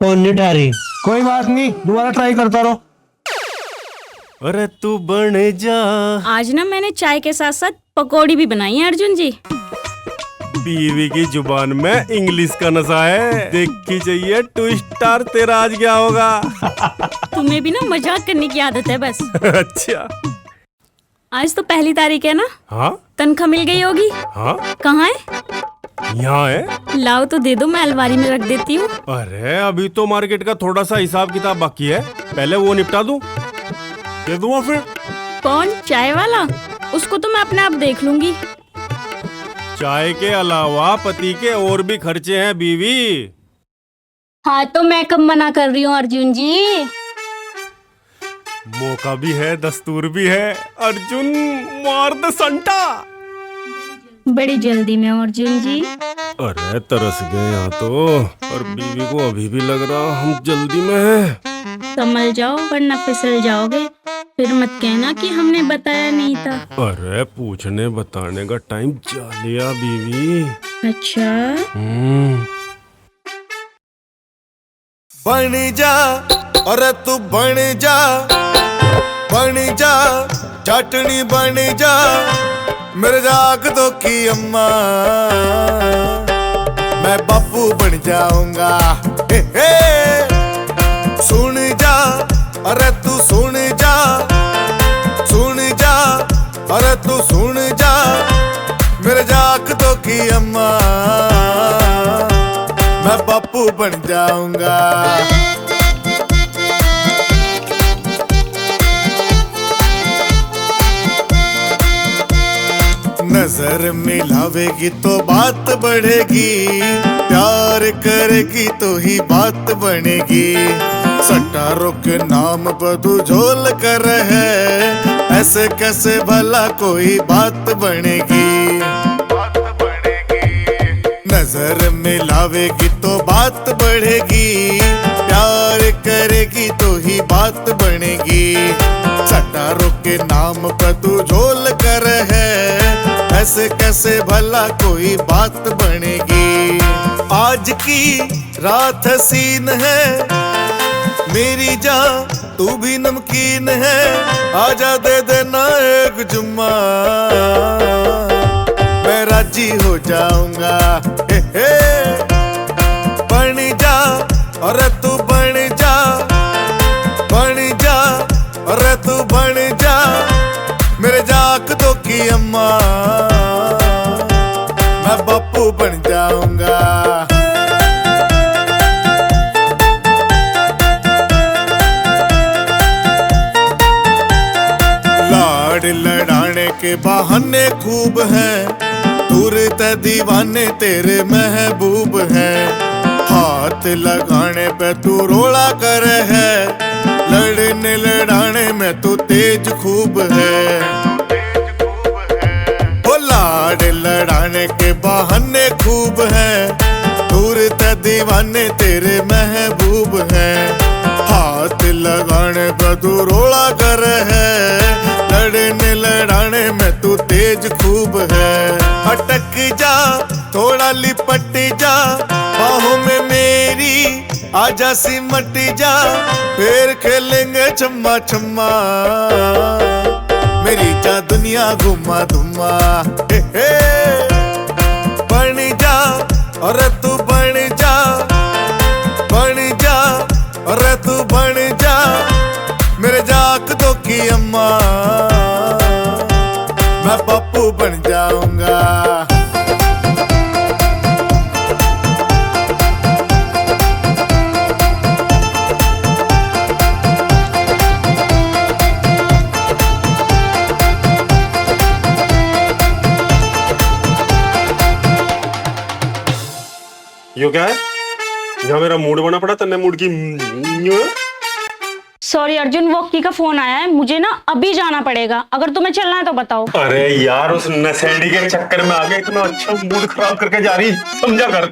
फोन नहीं उठा रही। कोई बात नहीं, दोबारा ट्राई करता रहो। अरे तू बन जा। आज ना मैंने चाय के साथ साथ पकौड़ी भी बनाई है अर्जुन जी। बीवी की जुबान में इंग्लिश का नशा है, देखी चाहिए ट्विस्ट स्टार तेरा आज क्या होगा। तुम्हें भी ना मजाक करने की आदत है बस। अच्छा, आज तो 1 तारीख है ना? हाँ, तनख्वाह मिल गई होगी? हाँ, कहाँ है? यहाँ है। लाओ तो दे दो, मैं अलमारी में रख देती हूँ। अरे अभी तो मार्केट का थोड़ा सा हिसाब किताब बाकी है, पहले वो निपटा दूं, दे दूंगा फिर। कौन? चाय वाला? उसको तो मैं अपने आप देख लूंगी। चाय के अलावा पति के और भी खर्चे हैं बीवी। हाँ तो मैं कब मना कर रही हूँ अर्जुन जी? मौका भी है, दस्तूर भी है। अर्जुन मार दे संटा। बड़ी जल्दी में अर्जुन जी। अरे तरस गए यहाँ तो, और बीवी को अभी भी लग रहा हम जल्दी में है। संभल जाओ वरना फिसल जाओगे, फिर मत कहना कि हमने बताया नहीं था। अरे पूछने बताने का टाइम जा लिया बीवी। अच्छा, बन जा, अरे तू बन जा, चटनी बन जा, मेरे जाग दो की अम्मा, मैं बापू बन जाऊंगा। हे हे, सुन जा, अरे तू सुन जा, अरे तू सुन जा, मेरे जाग दो की अम्मा, मैं बापू बन जाऊंगा। नजर मिलावेगी तो बात बढ़ेगी, प्यार करेगी तो ही बात बनेगी। सट्टारों के नाम बदू झोल कर है, ऐसे कैसे भला कोई बात बनेगी। नजर मिलावेगी तो बात बढ़ेगी, प्यार करेगी तो ही बात बनेगी। सट्टारों के नाम पर तू झोल कर है, ऐसे कैसे भला कोई बात बनेगी। आज की रात हसीन है मेरी जान, तू भी नमकीन है, आजा दे देना एक जुम्मा, मैं राजी हो जाऊंगा। हे हे बन जा और तू बन जा, बन जा और तू बन जा, मेरे जाक दो की अम्मा, मैं बापू बन जाऊंगा। लाड़ लड़ाने के बहाने खूब हैं, दूर ते दीवाने तेरे महबूब हैं। हाथ लगाने पे तू रोड़ा कर है, लड़ने लड़ाने में तू तेज खूब है। वो लाड़ लड़ाने के बहाने खूब हैं, दूर ते दीवाने तेरे महबूब हैं। हाथ लगाने पे तू रोड़ा कर है, लड़ने लड़ाने में तू तेज खूब है। अटक जा थोड़ा लिपट जा, बाहों में मेरी आजा सिमट जा, फिर खेलेंगे छम्मा छम्मा, मेरी जा दुनिया घुमा धुमा। हे हे बन जा और तू बन जा, बन जा और तू बन जा, मेरे जाक दो की अम्मा, मैं पप्पू बन जाऊंगा। यो क्या है? यहाँ मेरा मूड बना पड़ा, तन्ने मूड की। सॉरी अर्जुन, वो की का फोन आया है, मुझे ना अभी जाना पड़ेगा, अगर तुम्हें चलना है तो बताओ। अरे यार, उस नशेड़ी के चक्कर में आ गए, इतना अच्छा मूड खराब करके जा रही, समझा कर।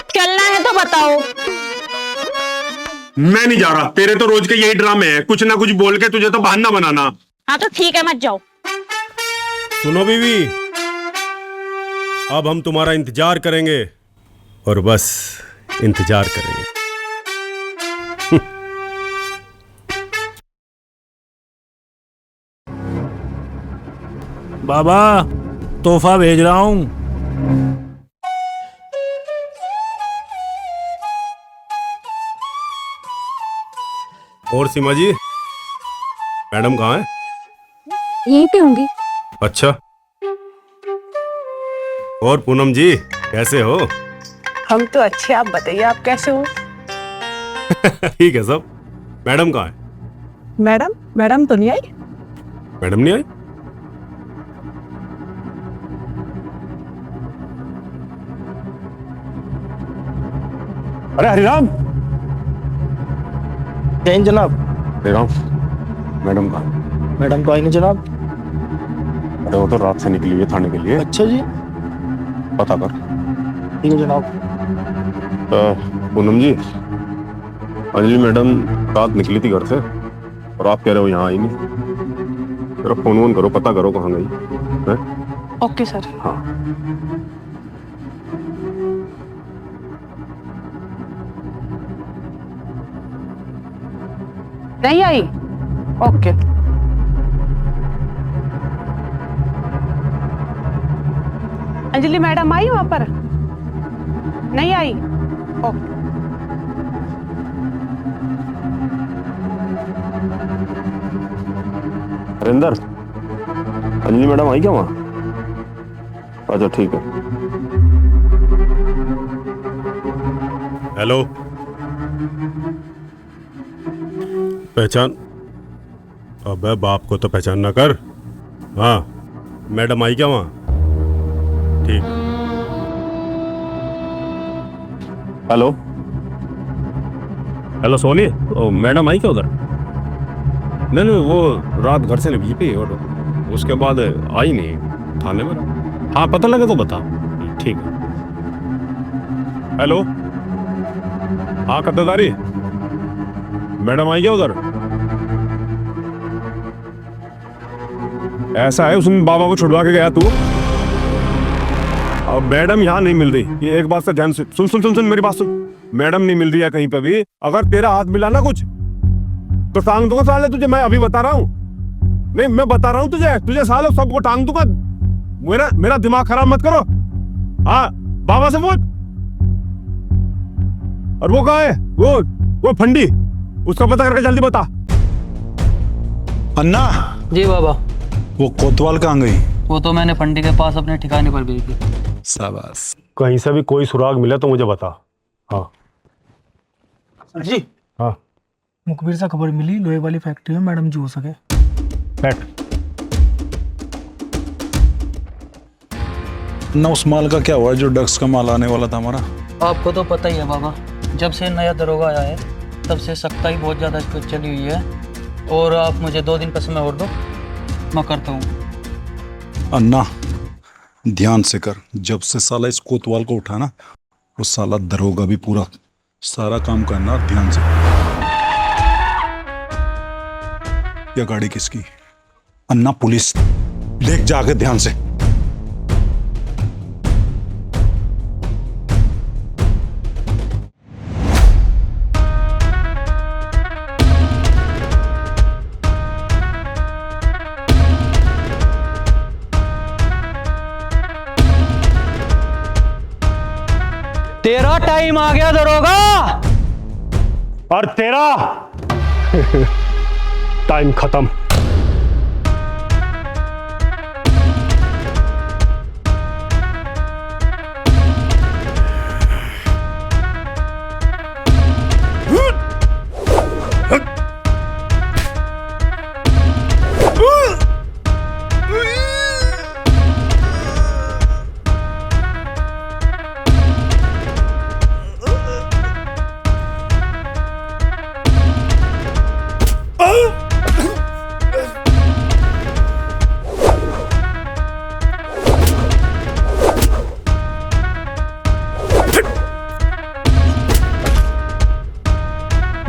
चलना है तो बताओ। मैं नहीं जा रहा, तेरे तो रोज के यही ड्रामे हैं, कुछ ना कुछ बोल के तुझे तो बहाना बनाना। हाँ तो ठीक है, मत जाओ। सुनो बीवी, अब हम तुम्हारा इंतजार करेंगे और बस इंतजार करेंगे। बाबा तोहफा भेज रहा हूं। और सीमा जी, मैडम कहाँ है? यहीं पे होंगी। अच्छा, और पूनम जी कैसे हो? हम तो अच्छे, आप बताइए आप कैसे हो? ठीक है सब। मैडम कहाँ है? मैडम तो नहीं आई। मैडम नहीं आई? अरे हरिराम। जैन जनाब। हरिराम, मैडम कहाँ? मैडम तो आई नहीं जनाब। अरे वो तो रात से निकली है थाने के लिए। अच्छा जी, पता कर। ठीक है जनाब। पूनम जी, अंजलि मैडम रात निकली थी घर से और आप कह रहे हो यहाँ आई नहीं। जरा फोन वोन करो, पता करो कहाँ गई है? Okay sir. हाँ। नहीं आई? ओके। अंजलि मैडम आई वहां पर? नहीं आई? ओके। हरिंदर, अंजलि मैडम आई क्या वहाँ? अच्छा ठीक है। हेलो, पहचान? अबे बाप को तो पहचान ना कर। हाँ, मैडम आई क्या वहाँ? ठीक। हेलो हेलो सोनी, मैडम आई क्या उधर? नहीं, वो रात घर से निकली थी और उसके बाद आई नहीं थाने में। हाँ, पता लगे तो बता। ठीक है। हेलो, हाँ कत्तेदारी, मैडम आई क्या उधर? ऐसा है, उसने बाबा को छुड़वा के गया तू। अब मैडम यहाँ नहीं मिल रही। ये एक बात से ध्यान से सुन सुन सुन सुन मेरी बात सुन। मैडम नहीं मिल रही है कहीं पे भी। अगर तेरा हाथ मिला ना कुछ तो टांग दूंगा साले तुझे। मैं अभी बता रहा हूँ। नहीं, मैं बता रहा हूँ तुझे साले सबको टांग दूंगा। मेरा दिमाग खराब मत करो। हाँ, बाबा से बोल। और वो कहाँ है? वो फंडी, उसका पता करके जल्दी बता। अन्ना जी बाबा। वो कोतवाल कहाँ गई? वो तो मैंने फंडी के पास अपने ठिकाने पर भेज दी। शाबाश। कहीं से भी कोई सुराग मिला तो मुझे बता। हाँ सर जी, हाँ, मुखबिर से खबर मिली लोहे वाली फैक्ट्री में मैडम जी हो सके। ना उस माल का क्या हुआ जो ड्रग्स का माल आने वाला था हमारा? आपको तो पता ही है बाबा, जब से नया दरोगा आया है तब से सख्ताई बहुत ज़्यादा इस पर चली हुई है। और आप मुझे 2 दिन का समय और दो, मैं करता हूँ। अन्ना ध्यान से कर। जब से साला इस कोतवाल को उठाना, वो साला दरोगा भी पूरा सारा काम करना ध्यान से। यह गाड़ी किसकी? अन्ना पुलिस, देख जाके ध्यान से। तेरा टाइम आ गया दरोगा। और तेरा टाइम खत्म।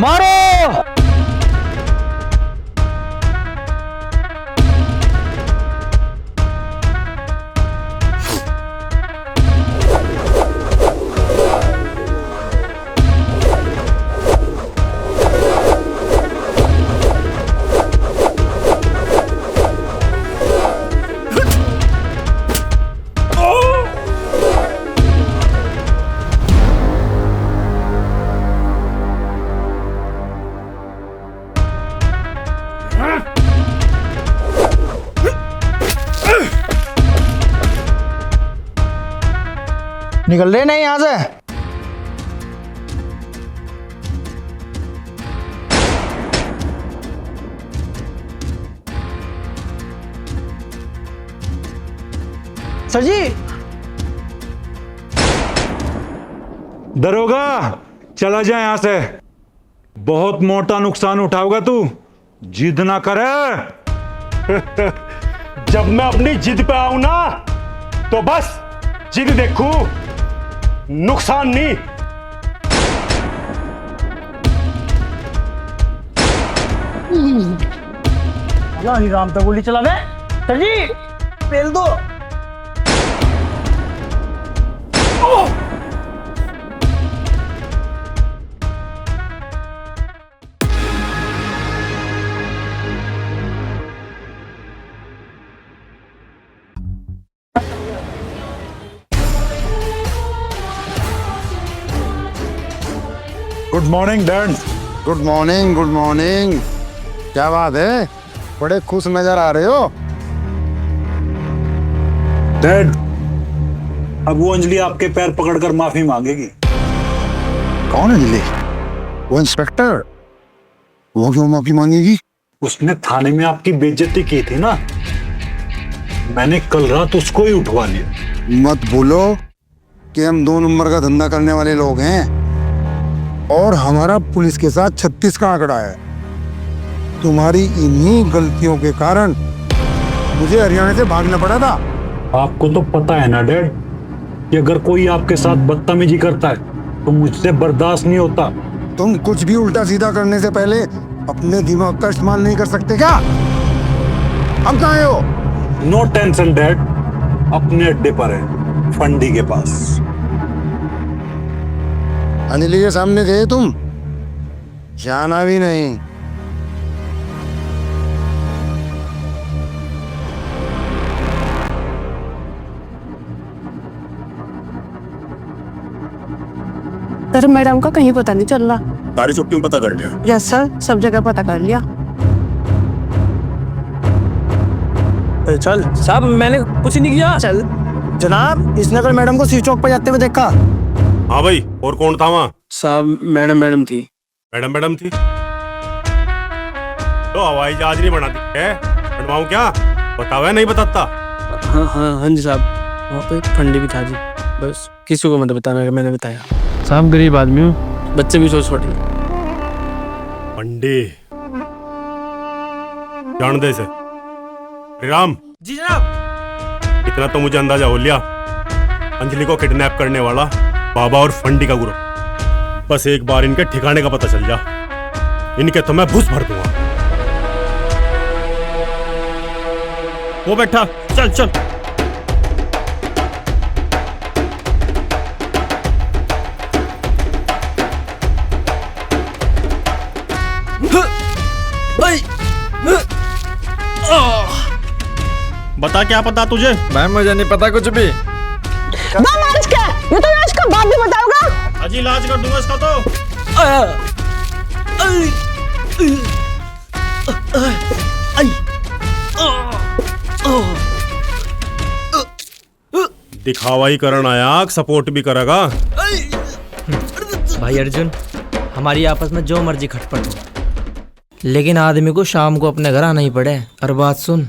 मारो। निकल रहे नहीं यहाँ से। सर जी। दरोगा चला जाए यहां से। बहुत मोटा नुकसान उठाओगा तू, जिद ना करे। जब मैं अपनी जिद पे आऊं ना तो बस जिद देखू, नुकसान नहीं। राम तक गोली चला गए। सर जी पेल दो। Good morning dad. Good morning, good morning. क्या बात है, बड़े खुश नजर आ रहे हो। डैड, अब वो अंजलि आपके पैर पकड़कर माफी मांगेगी। कौन अंजलि? वो इंस्पेक्टर, वो क्यों माफी मांगेगी? उसने थाने में आपकी बेइज्जती की थी ना, मैंने कल रात उसको ही उठवा लिया। मत भूलो कि हम 2 नंबर का धंधा करने वाले लोग हैं और हमारा पुलिस के साथ 36 का आंकड़ा है। तुम्हारी इन्हीं गलतियों के कारण मुझे हरियाणा से भागना पड़ा था। आपको तो पता है ना डैड कि अगर कोई आपके साथ बदतमीजी करता है तो मुझसे बर्दाश्त नहीं होता। तुम कुछ भी उल्टा सीधा करने से पहले अपने दिमाग का इस्तेमाल नहीं कर सकते क्या? अब कहाँ हो? नो टेंशन डैड, अपने अड्डे पर है, फंडी के पास। अनिल के सामने गए तुम? जाना भी नहीं। सर मैडम का कहीं पता नहीं चल रहा। सारी छुट्टियों पता कर लिया? यस सर, सब जगह पता कर लिया। चल साहब, मैंने कुछ नहीं किया। चल जनाब, इसने कल मैडम को सी चौक पर जाते हुए देखा। हाँ भाई, और कौन था वहाँ? साहब मैडम थी। मैडम थी तो हवाई जहाज नहीं बना दी है? बनवाऊं क्या? बताओ नहीं बताता? हाँ जी साहब, वहाँ पे फंडी भी था जी। बस किसी को मत बताना कि मैंने बताया। साहब गरीब आदमी हूँ, बच्चे भी छोटे। फंडी जान दे से राम जी जनाब। इतना तो मुझे अंदाजा हो लिया, अंजलि को किडनैप करने वाला बाबा और फंडी का ग्रुप। बस एक बार इनके ठिकाने का पता चल जा, इनके तो मैं भूस भर दूंगा। वो बैठा, चल चल। बता क्या पता तुझे? मैम मुझे नहीं पता कुछ भी। ये तो मैं इसका बाप भी बताऊंगा। अजी इलाज कर दूंगा इसका तो। दिखावा ही करन आया, सपोर्ट भी करेगा। भाई अर्जुन, हमारी आपस में जो मर्जी खटपट हो, लेकिन आदमी को शाम को अपने घर आना ही पड़े। और बात सुन,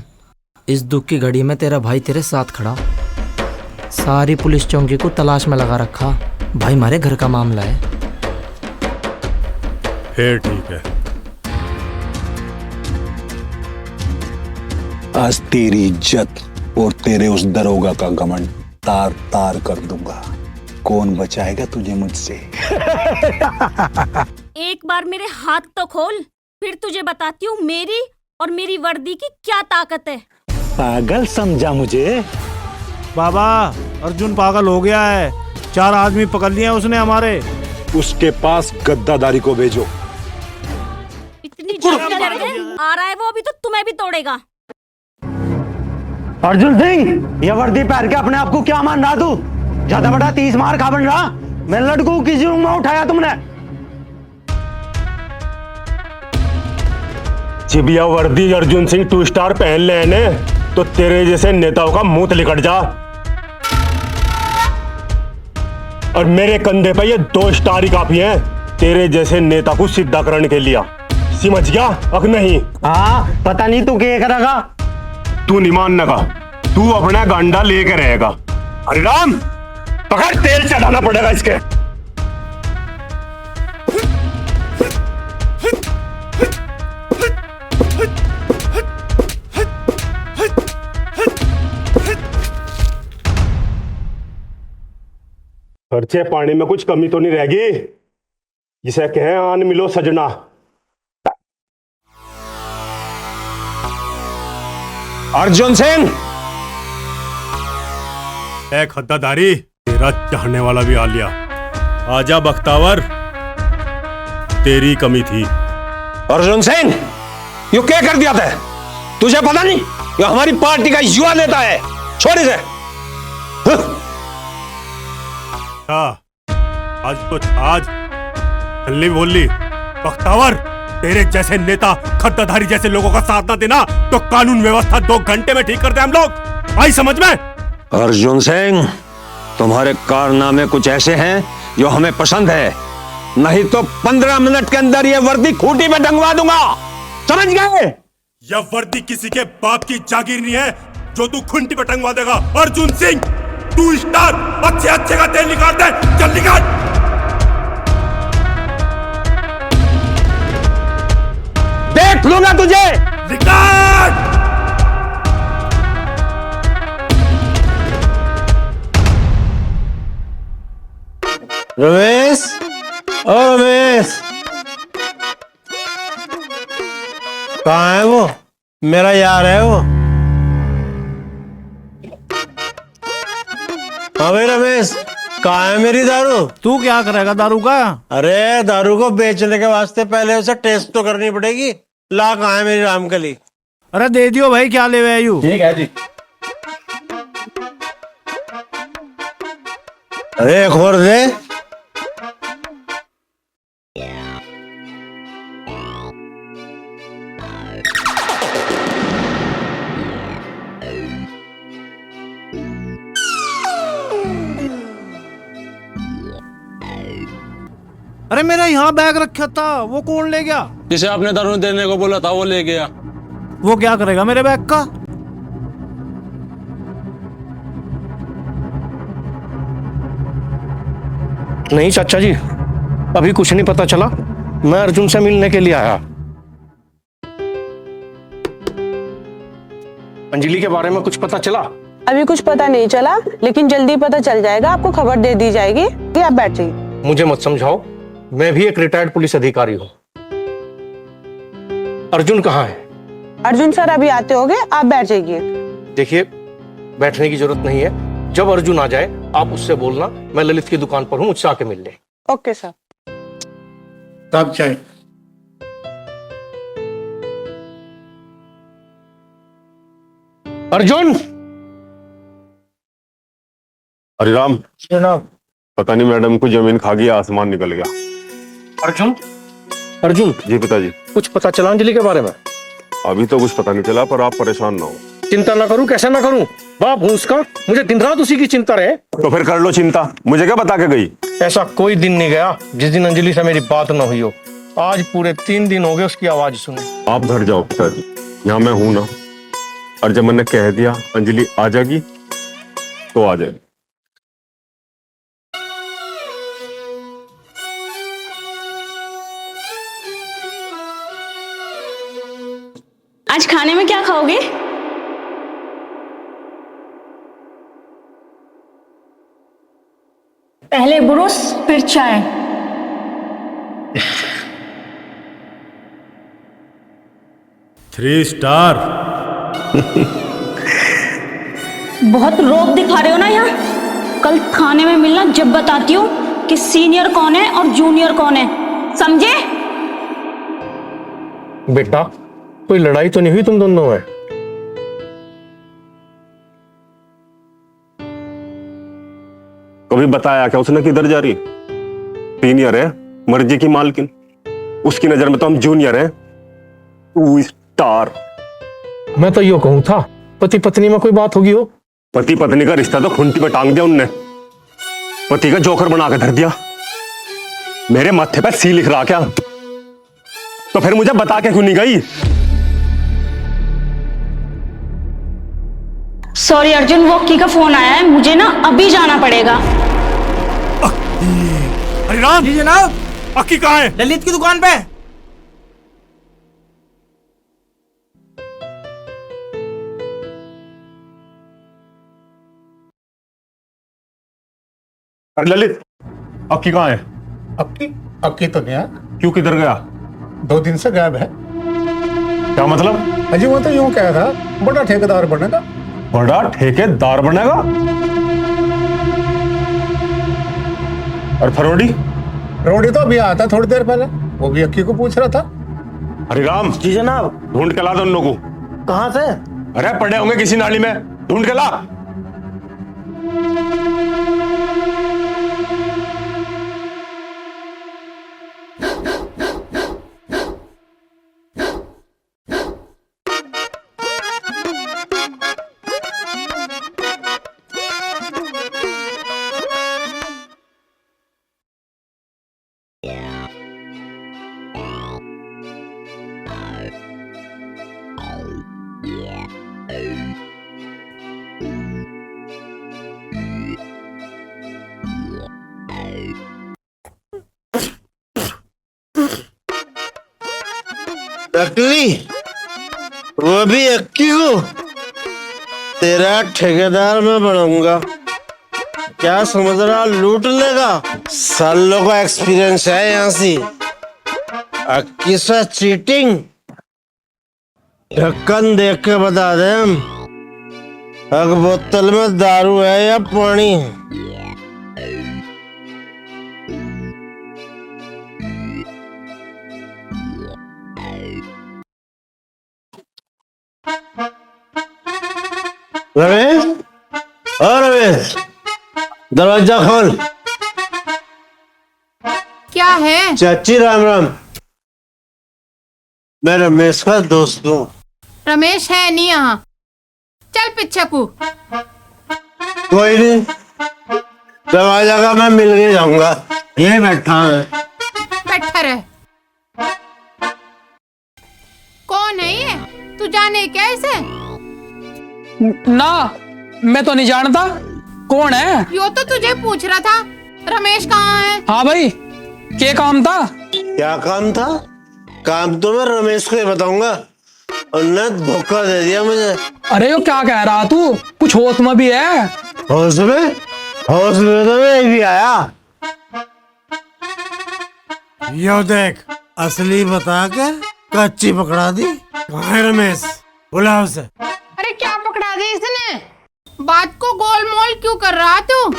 इस दुख की घड़ी में तेरा भाई तेरे साथ खड़ा, सारी पुलिस चौकी को तलाश में लगा रखा। भाई हमारे घर का मामला है। फिर ठीक है। आज तेरी इज्जत और तेरे उस दरोगा का घमंड तार तार कर दूंगा। कौन बचाएगा तुझे मुझसे? एक बार मेरे हाथ तो खोल, फिर तुझे बताती हूँ मेरी और मेरी वर्दी की क्या ताकत है। पागल समझा मुझे? बाबा, अर्जुन पागल हो गया है। 4 आदमी पकड़ लिए उसने हमारे। उसके पास गद्दादारी को भेजो। इतनी जल्दी आ रहा है वो, अभी तो तुम्हें भी तोड़ेगा। अर्जुन सिंह, ये वर्दी पहन के अपने आप को क्या मान रहा तू? ज्यादा बड़ा 30 मार खा बन रहा। मेरे लड़कों को किसी रूम में उठाया तुमने? चिबिया वर्दी अर्जुन सिंह 2 स्टार पहन ले ने तो तेरे जैसे नेताओं का मुंह लिकट जा, और मेरे कंधे पे ये 2 स्टार ही काफी हैं तेरे जैसे नेता को सीधा करने के लिए। समझ गया? अक नहीं? हाँ, पता नहीं तू क्या करेगा। तू नहीं मानना, तू अपना गांडा लेकर रहेगा। अरे राम, पकड़, तेल चढ़ाना पड़ेगा इसके। खर्चे पानी में कुछ कमी तो नहीं रहेगी, जिसे कहें आन मिलो सजना। अर्जुन सिंह, एक हद्दादारी, तेरा चाहने वाला भी आ लिया। आजा बख्तावर, तेरी कमी थी। अर्जुन सिंह, यू क्या कर दिया था? तुझे पता नहीं ये हमारी पार्टी का युवा नेता है। छोड़ इसे। आज तो आज हल्ली बोल ली। बख्तावर, तेरे जैसे नेता खद्दाधारी जैसे लोगों का साथ ना देना तो कानून व्यवस्था 2 घंटे में ठीक करते हम लोग। आई समझ में? अर्जुन सिंह, तुम्हारे कारनामे कुछ ऐसे हैं जो हमें पसंद है, नहीं तो 15 मिनट के अंदर ये वर्दी खूंटी में टंगवा दूंगा। समझ गए? यह वर्दी किसी के बाप की जागीर नहीं है, जो तू खुंटी पे टंगवा देगा। अर्जुन सिंह, तू स्टार, अच्छे अच्छे का तेल निकाल दे, चल निकाल। देख लूंगा तुझे। निकाल। रमेश, ओ रमेश, कहाँ है वो? मेरा यार है वो। हाँ भाई रमेश, कहाँ है मेरी दारू? तू क्या करेगा दारू का? अरे दारू को बेचने के वास्ते पहले उसे टेस्ट तो करनी पड़ेगी। ला, कहाँ है मेरी रामकली? अरे दे दियो भाई, क्या ले हुए यू? ठीक है जी। अरे एक और दे। अरे मेरा यहाँ बैग रखा था, वो कौन ले गया? जिसे आपने दारू देने को बोला था वो ले गया। वो क्या करेगा मेरे बैग का? नहीं चाचा जी, अभी कुछ नहीं पता चला। मैं अर्जुन से मिलने के लिए आया। अंजलि के बारे में कुछ पता चला? अभी कुछ पता नहीं चला, लेकिन जल्दी पता चल जाएगा। आपको खबर दे दी जाएगी कि आप बैठ जाइए। मुझे मत समझाओ, मैं भी एक रिटायर्ड पुलिस अधिकारी हूँ। अर्जुन कहाँ है? अर्जुन सर अभी आते होंगे, आप बैठ जाइए। देखिए, बैठने की जरूरत नहीं है। जब अर्जुन आ जाए आप उससे बोलना मैं ललित की दुकान पर हूँ, मुझसे आके मिल ले। Okay sir. तब चाहे अर्जुन। अरे राम, जनाब। पता नहीं मैडम को जमीन खा गई, आसमान निकल गया। अर्जुन, अर्जुन। जी पिताजी। कुछ पता चला अंजलि के बारे में? अभी तो कुछ पता नहीं चला, पर आप परेशान ना हो। चिंता ना करूं, कैसे ना करूं? बाप हूं उसका, मुझे दिन रात उसी की चिंता रहे। तो फिर कर लो चिंता, मुझे क्या बता के गई? ऐसा कोई दिन नहीं गया जिस दिन अंजलि से मेरी बात ना हुई हो। आज पूरे 3 दिन हो गए उसकी आवाज सुने। आप घर जाओ पिताजी, यहाँ मैं हूं ना। और जब मैंने कह दिया अंजलि आ जाएगी तो आ जाएगी। आज खाने में क्या खाओगे? पहले ब्रुश फिर चाय। Three star. बहुत रोब दिखा रहे हो ना यहाँ। कल खाने में मिलना, जब बताती हूँ कि सीनियर कौन है और जूनियर कौन है, समझे? बेटा, कोई लड़ाई तो नहीं हुई तुम दोनों में? कभी बताया क्या उसने किधर जा रही? सीनियर है, मर्जी की मालकिन। उसकी नजर में तो हम जूनियर हैं। Two star. मैं तो यो कहूं था, पति पत्नी में कोई बात होगी हो? पति पत्नी का रिश्ता तो खुंटी पे टांग दिया उनने। पति का जोकर बना के धर दिया। मेरे माथे पर सी लिख रहा क्या? तो फिर मुझे बता के क्यों नहीं गई? सॉरी अर्जुन, वो अक्की का फोन आया है, मुझे ना अभी जाना पड़ेगा। अरे राम जी जनाब, अक्की कहाँ है? ललित की दुकान पे। अरे ललित, अक्की कहाँ है? अक्की तो नहीं है। क्यों, किधर गया? 2 दिन से गायब है। क्या मतलब? अजी वो तो यूं कह था, बड़ा ठेकेदार बनेगा। बड़ा ठेकेदार बनेगा? और फरोडी? रोडी तो अभी आया था थोड़ी देर पहले, वो भी अक्की को पूछ रहा था। अरे राम जी जनाब। ढूंढ के ला दो उन लोगों को। कहाँ से? अरे पड़े होंगे किसी नाली में, ढूंढ के ला। नकली, वो भी अक्की को। तेरा ठेकेदार मैं बनूंगा। क्या समझ रहा, लूट लेगा? सालों का एक्सपीरियंस है यहाँ से। अक्की सा चीटिंग, ढक्कन देख के बता दे हम, अग बोतल में दारू है या पानी है। रमेश, ओ रमेश, दरवाजा खोल। क्या है? चाची राम राम, मैं रमेश का दोस्त हूँ। रमेश है नहीं यहाँ, चल पीछे को। कोई नहीं, दरवाजा का मैं मिल के जाऊंगा। ये बैठा है। बैठा रहे। कौन है ये? तू जाने क्या इसे? ना, मैं तो नहीं जानता। कौन है? यो तो तुझे पूछ रहा था, रमेश कहाँ है? हाँ भाई, क्या काम था? क्या काम था? काम तो मैं रमेश को ही बताऊंगा। उन्होंने धोखा दे दिया मुझे। अरे यो क्या कह रहा तू? कुछ होश में भी है? होश में? होश में तो मैं भी आया। यो देख, असली बता के कच्ची पकड़ा दी। कहाँ है रमेश? बुला उसे। अरे क्या पकड़ा दी इसने? बात को गोलमोल क्यों कर रहा तू?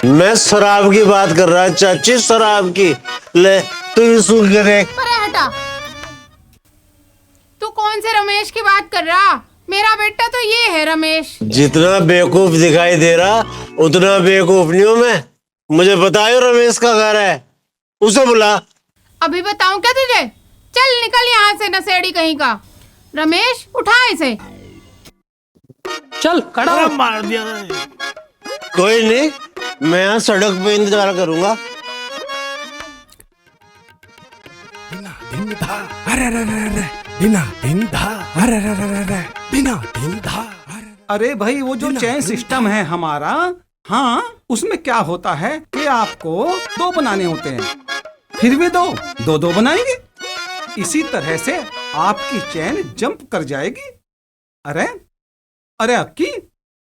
मैं शराब की बात कर रहा है चाची, शराब की। ले तू ही सुन के देख। अरे हटा, तू कौन से रमेश की बात कर रहा? मेरा बेटा तो ये है रमेश। जितना बेवकूफ दिखाई दे रहा उतना बेवकूफ नहीं हूँ मैं। मुझे बताओ रमेश का घर है, उसे बुला। अभी बताऊं क्या तुझे? चल निकल यहाँ से नशेड़ी कहीं का। रमेश उठा इसे। चल खड़ा हो। मार दिया। कोई नहीं, मैं यहाँ सड़क पे इंतजार करूंगा। अरे भाई, वो जो चेन सिस्टम है हमारा, हाँ, उसमें क्या होता है कि आपको 2 बनाने होते हैं, फिर भी दो बनाएंगे। इसी तरह से आपकी चैन जंप कर जाएगी। अरे अरे अक्की,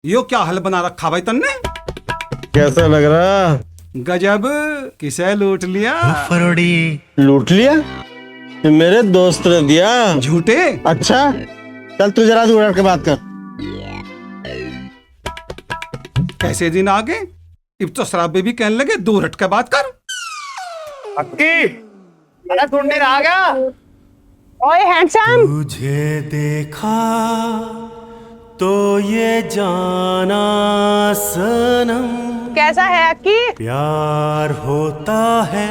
यो क्या हल बना रखा भाई तन्ने? कैसा लग रहा? गजब, किसे लूट लिया? फरोड़ी। लूट लिया? ये मेरे दोस्त ने दिया। झूठे। अच्छा चल तू जरा दूर हट के बात कर। कैसे दिन आ गए, अब तो शराब भी कहने लगे दूर हट के बात कर। अक्की, अरे ढूंढने आ गया। ओए हैंडसम, तुझे देखा तो ये जाना सनम, कैसा है अक्की? प्यार होता है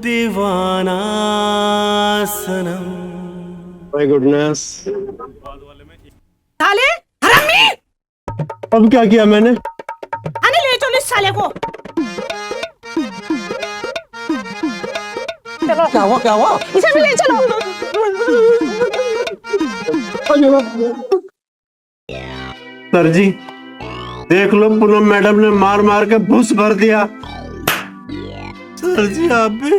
दीवाना सनम। My goodness. साले हरामी! अब क्या किया मैंने? आने ले चलो इस साले को। चलो। क्या हुआ? इसे भी ले चलो। सर जी देख लो, पूनम मैडम ने मार मार के भूस भर दिया। सर जी आप भी?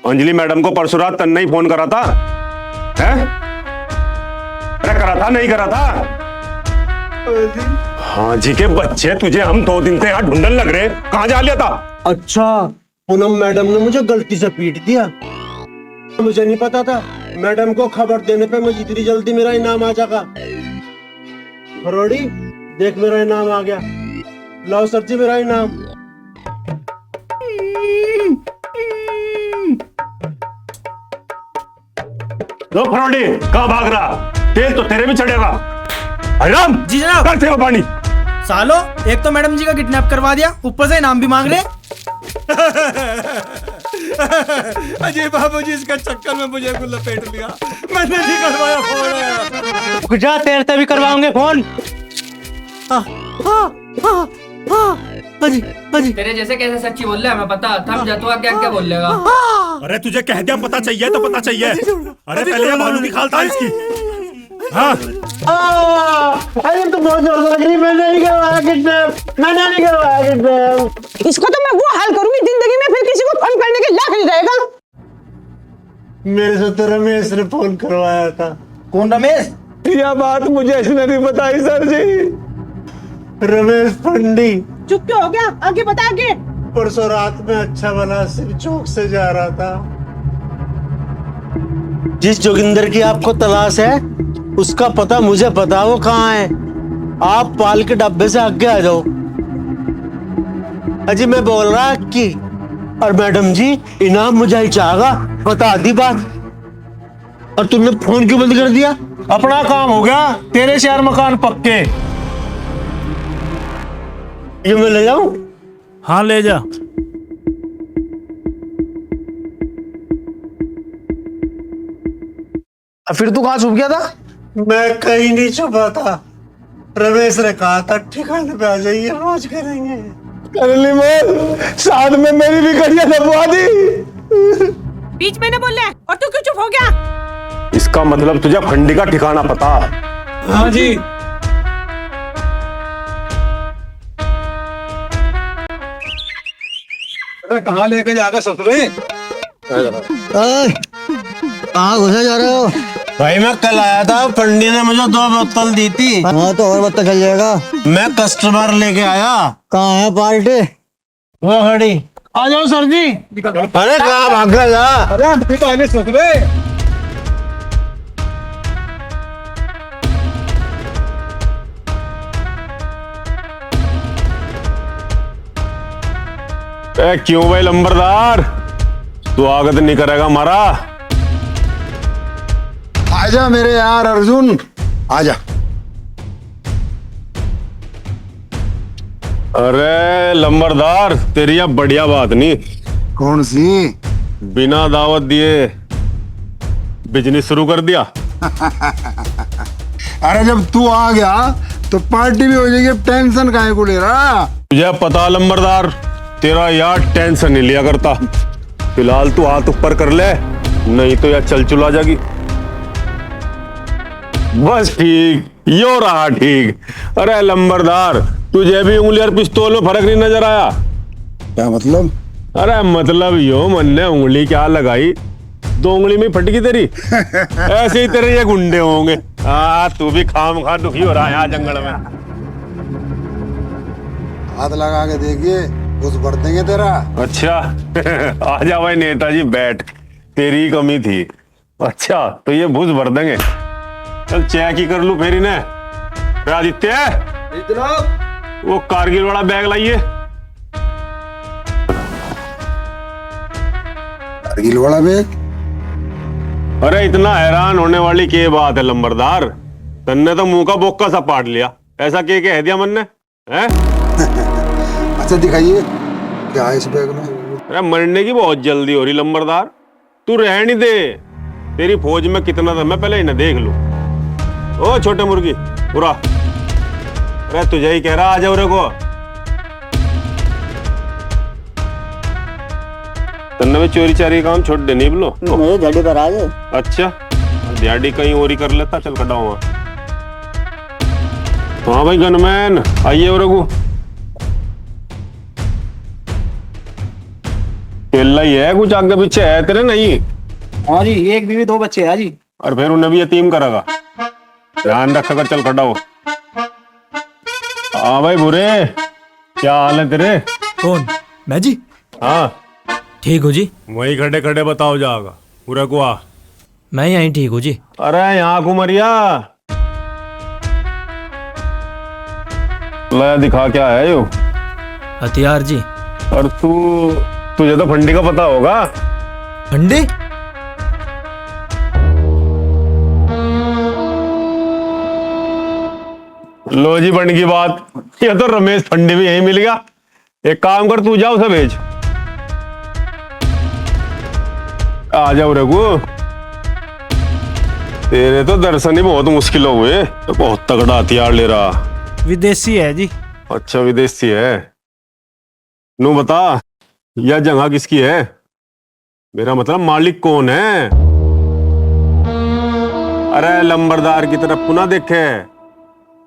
अंजलि मैडम को परसों रात तन्ने ही फोन करा था, हैं? अरे करा था नहीं करा था? हाँ जी के बच्चे, तुझे हम 2 दिन से यहाँ ढूंढने लग रहे, कहाँ जा लिया था? अच्छा, पूनम मैडम ने मुझे गलती से पीट दिया। मुझे नहीं पता था, मैडम को खबर देने पे मुझे इतनी जल्दी मेरा इनाम आ जाएगा। फरोड़ी देख, मेरा इनाम आ गया। लाओ सर जी मेरा इनाम। लो फरोड़ी, कहाँ भाग रहा? तेल तो तेरे भी चढ़ेगा। हरिराम जी जनाब। करते हो पानी। सालो, एक तो मैडम जी का किडनैप करवा दिया, ऊपर से इनाम भी मांग रहे। अजय बाबू जी, इसका चक्कर में मुझे को लपेट लिया। मैंने नहीं करवाया फोन। जा, तेरे से भी करवाऊंगे फोन। तेरे जैसे कैसे सच्ची बोल रहे हमें पता, थम जा, तू क्या क्या बोल लेगा? अरे तुझे कह दिया पता चाहिए तो पता चाहिए। अरे पहले ये भालू की खाल था इसकी। हाँ। अरे तो बहुत जोर लग रही। मैंने नहीं करवाया किडनैप, मैंने नहीं करवाया किडनैप। इसको तो मैं वो हाल करूंगी जिंदगी में फिर किसी को फोन करने के लायक नहीं रहेगा। मेरे से तो रमेश ने फोन करवाया था। कौन रमेश? यह बात मुझे इसने नहीं बताई सर जी। रमेश पंडी। चुप क्यों हो गया? आगे बता आगे। परसों रात में अच्छा भला सिर्फ चौक से जा रहा था। जिस जोगिंदर की आपको तलाश है उसका पता मुझे पता, वो कहाँ है। आप पाल के डब्बे से आगे आ जाओ। अजी मैं बोल रहा कि और मैडम जी इनाम मुझे ही चाहेगा, बता दी बात। और तुमने फोन क्यों बंद कर दिया? अपना काम हो गया, तेरे शहर मकान पक्के। ये मैं ले जाऊं? हाँ ले जा। फिर तू कहाँ छुप गया था? मैं कहीं नहीं छुपा था। रमेश ने कहा था ठिकाने पे आ जाइए, रोज करेंगे। करली मोल साथ में मेरी भी कड़िया दबवा दी। बीच में न बोल रहा है, और तू क्यों चुप हो गया? इसका मतलब तुझे फंडी का ठिकाना पता? हाँ जी। कहाँ लेके जाकर ससुरे? कहाँ घुसे जा रहे हो? भाई मैं कल आया था, पंडी ने मुझे 2 बोतल दी थी। हाँ तो और बोतल चल जाएगा। मैं कस्टमर लेके आया। कहाँ है पार्टी? वो खड़ी। आ जाओ सर जी। अरे कहाँ भाग गया? अरे तो आने ससुरे। क्यों भाई लंबरदार, स्वागत नहीं करेगा हमारा? आजा मेरे यार अर्जुन, आजा। अरे लंबरदार, तेरी यह बढ़िया बात नहीं। कौन सी? बिना दावत दिए बिजनेस शुरू कर दिया। अरे जब तू आ गया तो पार्टी भी हो जाएगी, टेंशन काहे को ले रहा? तुझे पता लंबरदार, तेरा यार टेंशन नहीं लिया करता। फिलहाल तू हाथ ऊपर कर ले, नहीं तो यार चल चुला जाएगी। बस ठीक, यो रहा ठीक। अरे लंबरदार, तुझे भी उंगली और पिस्तौल में फर्क नहीं नजर आया? क्या मतलब? अरे मतलब यो, मन ने उंगली क्या लगाई, 2 उंगली में फटकी तेरी। ऐसे ही तेरे ये गुंडे होंगे। तू भी खाम खा दुखी हो रहा है यहाँ जंगल में। हाथ लगा के देखिए, कुछ भर देंगे तेरा। अच्छा आजा भाई नेताजी बैठ, तेरी ही कमी थी। अच्छा तो ये भूस भर देंगे। चल चेक ही कर लू फिर इन्हें। आदित्य वो कारगिल वाला बैग लाइए। कारगिल वाला बैग? अरे इतना हैरान होने वाली क्या बात है लंबरदार, तन्ने तो मुंह का बोक्का सा पाट लिया। ऐसा क्या कह दिया मन ने है? अच्छा दिखाइए क्या है इस बैग में। अरे मरने की बहुत जल्दी हो रही लंबरदार, तू रह नहीं दे। तेरी फौज में कितना था मैं पहले इन्हें देख लूं। ओ छोटे मुर्गी पूरा, अरे तुझे ही कह रहा, आ जाओ रे को। तन्ने में चोरी चारी काम छोड़ दे, नहीं बोलो मुझे झाड़ी पर आ जाओ। अच्छा दिहाड़ी कहीं और ही कर लेता, चल कटा हुआ। हाँ भाई गनमैन आइए और को केला ही है, कुछ आगे पीछे है तेरे? नहीं। हाँ जी, 1 बीवी 2 बच्चे है जी। और फिर उन्हें भी यतीम करेगा, ध्यान रखकर चल खड़ा हो। हाँ भाई बुरे, क्या हाल है तेरे? कौन? मैं जी? हाँ ठीक हूँ जी। वही खड़े खड़े बताओ जाएगा पूरा को आ। मैं यहीं ठीक हूँ जी। अरे यहाँ घुमरिया लाया, दिखा क्या है यो? हथियार जी। और तुझे तो फंडी का पता होगा। फंडी? लो जी बन की बात, ये तो रमेश फंडी भी यहीं मिल गया। एक काम कर, तू जाओ उसे भेज। आ जाओ रघु, तेरे तो दर्शन ही बहुत मुश्किल हुए। तो बहुत तगड़ा हथियार ले रहा। विदेशी है जी। अच्छा विदेशी है। नू बता यह जगह किसकी है? मेरा मतलब मालिक कौन है? अरे लंबरदार की तरफ पुनः देखे,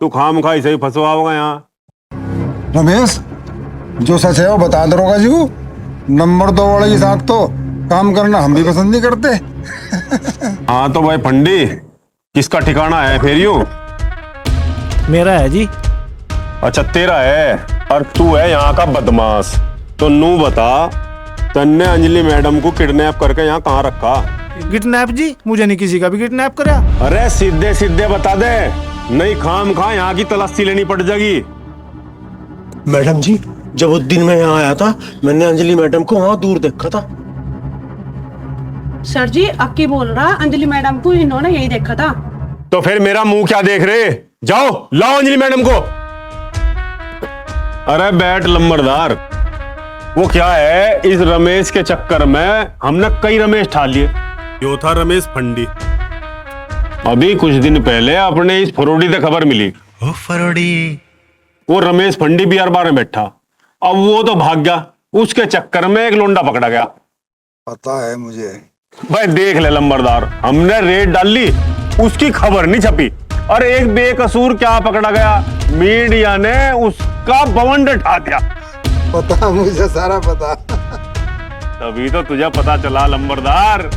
तू खाम खाई सही फंसवा होगा यहाँ। रमेश जो सच है वो बता दरोगा जी को। नंबर 2 वाले के साथ तो काम करना हम भी पसंद नहीं करते। हाँ तो भाई फंडी, किसका ठिकाना है फिर यूं? मेरा है जी। अच्छा तेरा है, और तू है यहाँ का बदमाश। तो नू बता, तन्ने अंजलि मैडम को किडनैप करके यहाँ कहाँ रखा? किडनैप जी? मुझे नहीं किसी का भी किडनैप करा। अरे सीधे सीधे बता दे, नहीं खाम खा यहाँ की तलाशी लेनी पड़ जाएगी। मैडम जी, जब उस दिन मैं यहाँ आया था, मैंने अंजलि मैडम को वहां दूर देखा था। सर जी अक्की बोल रहा, अंजलि मैडम को इन्होंने यही देखा था। तो फिर मेरा मुंह क्या देख रहे? जाओ लाओ अंजलि मैडम को। अरे बैठ लंबरदार, वो क्या है, इस रमेश के चक्कर में हमने कई रमेश ठाल लिए। यो था रमेश फंडी। अभी कुछ दिन पहले अपने इस फरोडी से खबर मिली। ओ फरोडी, वो रमेश फंडी बिहार बार में बैठा, अब वो तो भाग गया, उसके चक्कर में एक लोंडा पकड़ा गया। पता है मुझे। भाई देख ले लंबरदार, हमने रेड डाल ली, उसकी खबर नहीं छपी, और एक बेकसूर क्या पकड़ा गया, मीडिया ने उसका बवंडर उठा दिया। पता मुझे, सारा पता। तभी तो तुझे पता चला लंबरदार।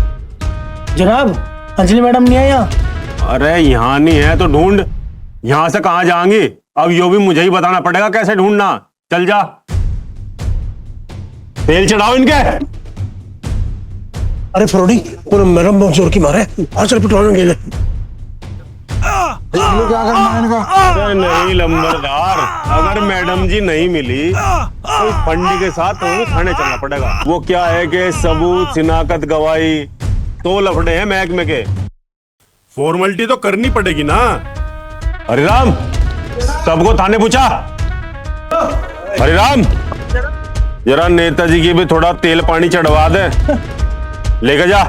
जनाब, अंजलि मैडम नहीं है यहाँ? अरे यहाँ नहीं है तो ढूंढ, यहाँ से कहाँ जाएंगी? अब यो भी मुझे ही बताना पड़ेगा कैसे ढूंढना। चल जा, तेल चढ़ाओ इनके। अरे फरोडी, वो मैडम बहुत जोर की मारे, और चल पेट्रोल में गए। क्या करना है इनका? अरे नहीं लंबरदार, अगर मैडम जी नहीं मिली तो फंडी के साथ तो थाने चलना पड़ेगा। वो क्या है कि सबूत, शिनाख्त, गवाही तो लफड़े हैं महकमे के, फॉर्मेलिटी तो करनी पड़ेगी ना। हरिराम, सबको थाने पूछा। हरिराम, जरा नेताजी की भी थोड़ा तेल पानी चढ़वा दे, लेके जा।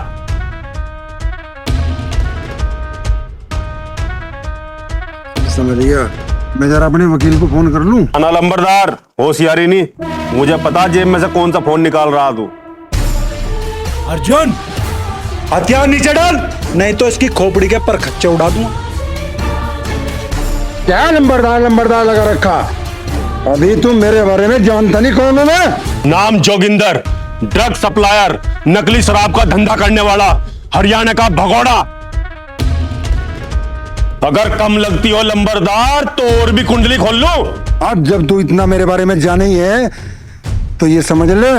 समझ गया, मैं जरा अपने वकील को फोन कर लूं। ना लंबरदार, होशियारी नहीं, मुझे पता जेब में से कौन सा फोन निकाल रहा तू। अर्जुन, हथियार नीचे डाल, नहीं तो इसकी खोपड़ी के पर खच्चे उड़ा दूंगा। क्या नंबरदार नंबरदार लगा रखा? अभी तुम मेरे बारे में जानता नहीं कौन हूं मैं? नाम जोगिंदर, ड्रग सप्लायर, नकली शराब का धंधा करने वाला, हरियाणा का भगोड़ा। अगर कम लगती हो लंबरदार तो और भी कुंडली खोल लो। अब जब तू इतना मेरे बारे में जाने ही है तो ये समझ ले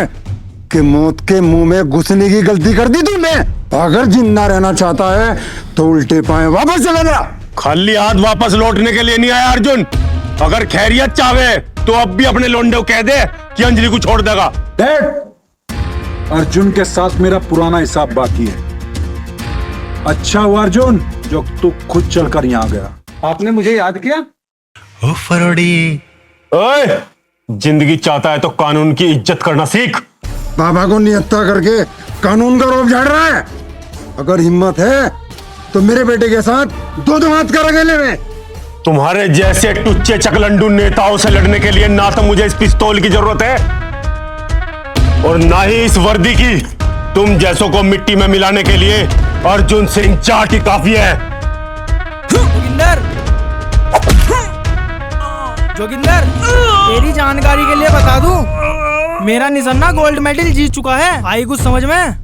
कि मौत के मुंह में घुसने की गलती कर दी तूने। अगर जिंदा रहना चाहता है तो उल्टे पाए वापस चला जा। खाली हाथ वापस लौटने के लिए नहीं आया अर्जुन। अगर खैरियत चाहे तो अब भी अपने लोंडे को कह दे कि अंजलि को छोड़ देगा। देख, अर्जुन के साथ मेरा पुराना हिसाब बाकी है। अच्छा हुआ अर्जुन जो तू खुद चलकर यहाँ गया। आपने मुझे याद किया? ओ फरोडी, ओए, जिंदगी चाहता है तो कानून की इज्जत करना सीख। बाबा को निहत्था करके कानून का रौब झाड़ रहा है। अगर हिम्मत है तो मेरे बेटे के साथ दो हाथ कर अकेले में। तुम्हारे जैसे टुच्चे चकलंडू नेताओं से लड़ने के लिए ना तो मुझे इस पिस्तौल की जरूरत है और ना ही इस वर्दी की। तुम जैसों को मिट्टी में मिलाने के लिए अर्जुन सिंह जाट ही काफी है। जोगिंदर, जोगिंदर, तेरी जानकारी के लिए बता दूं, मेरा निशाना गोल्ड मेडल जीत चुका है। आई कुछ समझ में?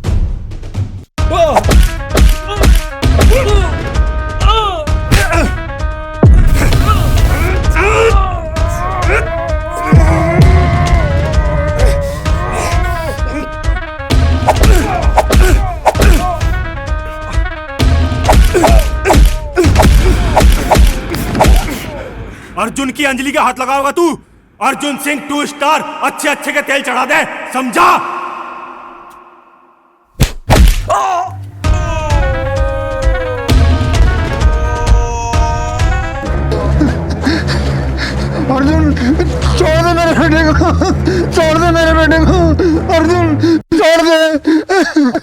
अर्जुन की अंजलि के हाथ लगाओगा तू? अर्जुन सिंह 2 स्टार अच्छे अच्छे के तेल चढ़ा दे, समझा? अर्जुन, छोड़ दे मेरे बेटे को, छोड़ दे मेरे बेटे को, अर्जुन छोड़ दे।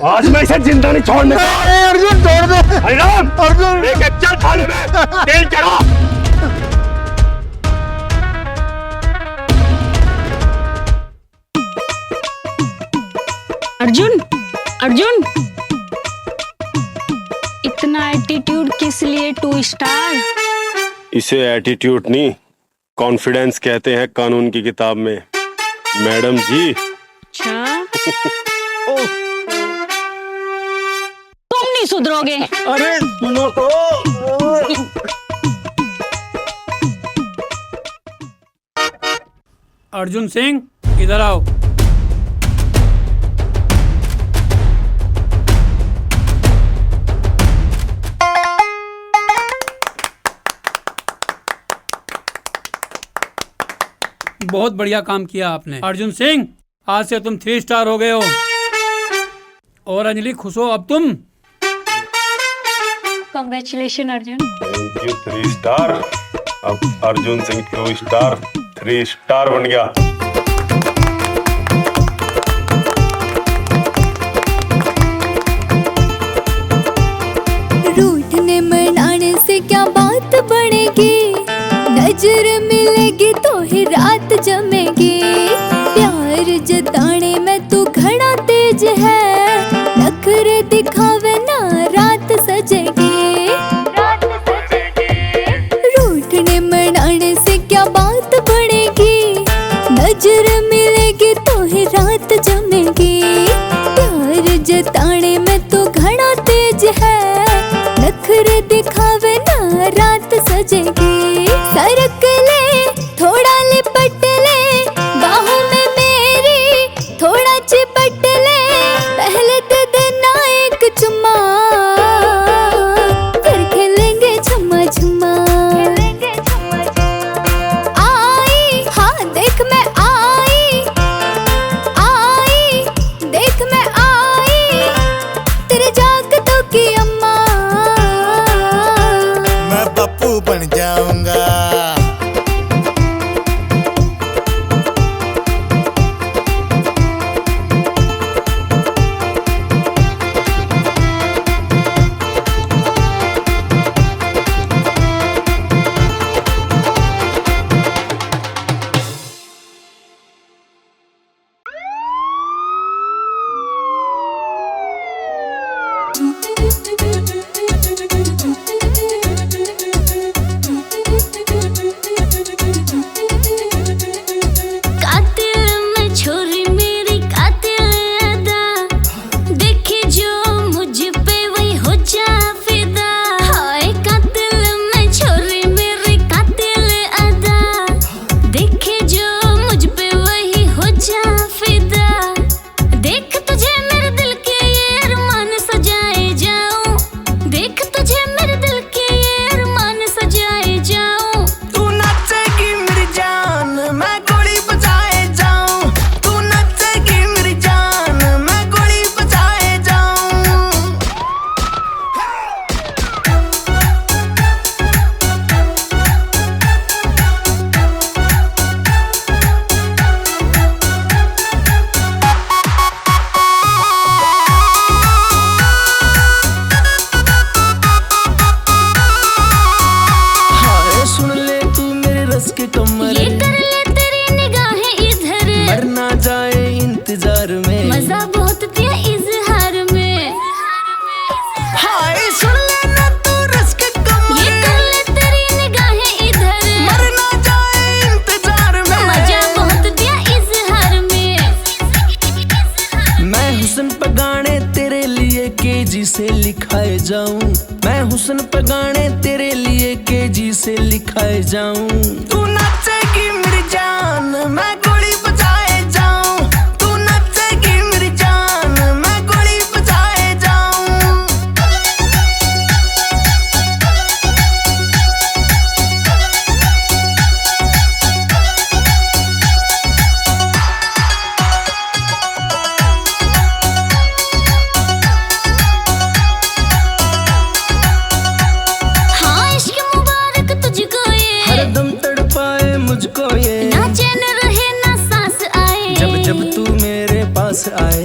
आज मैं इसे जिंदा नहीं छोड़ने का। अर्जुन छोड़ दे। हरिराम, अर्जुन लेके चल थाने में, तेल चढ़ा। अर्जुन, अर्जुन, इतना एटीट्यूड किस लिए 2 स्टार? इसे एटीट्यूड नहीं, कॉन्फिडेंस कहते हैं कानून की किताब में, मैडम जी। अच्छा। सुधरोगे। अरे सुनो तो। अर्जुन सिंह इधर आओ। बहुत बढ़िया काम किया आपने अर्जुन सिंह, आज से तुम 3 स्टार हो गए हो। और अंजलि खुश हो अब तुम। Congratulation Arjun. Thank you 3 star. अब अर्जुन सिंह 2 स्टार 3 स्टार बन गया। रूठने मनाने से क्या बात बनेगी, नजर मिलेगी तो ही रात जमेगी। प्यार जताने में तू घड़ा तेज है, नखरे दिखावे ना रात सजेगी। रूठने मनाने से क्या बात बनेगी, नजर मिलेगी तो ही रात जमेगी। प्यार जताने में तू घड़ा तेज है, नखरे दिखावे ना रात सजेगी। सरक ले थोड़ा लिपट ले, बाहों में मेरी थोड़ा चिपट ले। पहले दे देना एक चुम्मा, फिर खेलेंगे छम्मा छम्मा। आई हाँ देख मैं आई, आई देख मैं आई, तेरे जागतों की अम्मा। मैं पप्पू बन जाऊंगा। कातिल मैं छोरी मेरी कातिल अदा, देखे जो मुझ पे वही हो जा फिदा। हाय कातिल मैं छोरी मेरी कातिल अदा, देखे जो मुझ पे वही हो जा फिदा। देख तुझे मेरे दिल के ये अरमान सजाए जाऊं, देख तुझे मेरे दिल के ये अरमान सजाए जाऊं। तू नाचेगी मेरी जान, मैं गोली बजाए जाऊं। तू नाचेगी मेरी जान, मैं गोली बजाए जाऊं। हाय सुन ले तू मेरे रस के कमर, ये कर ले तेरी निगाहें इधर, मर ना जाए इंतजार में। मजा बहुत दिया इजहार में। हाय सुन ले ना तू रस के कमर, ये कर ले तेरी निगाहें इधर, मर ना जाए इंतजार में। मजा बहुत दिया इजहार में। मैं हुस्न पे गाने तेरे लिए केजी से लिखाए जाऊं। मैं हुस्न पे गाने तेरे लिए केजी से लिखाए जाऊं। तू नाचेगी मेरी जान, मैं गोली बजाए जाऊं। तू नाचेगी मेरी जान, मैं गोली बजाए जाऊं। हाँ इश्क मुबारक तुझको ये, हरदम तड़पाए मुझको ये, ना चैन रहे ना सांस आए। जब जब तू मेरे पास आए।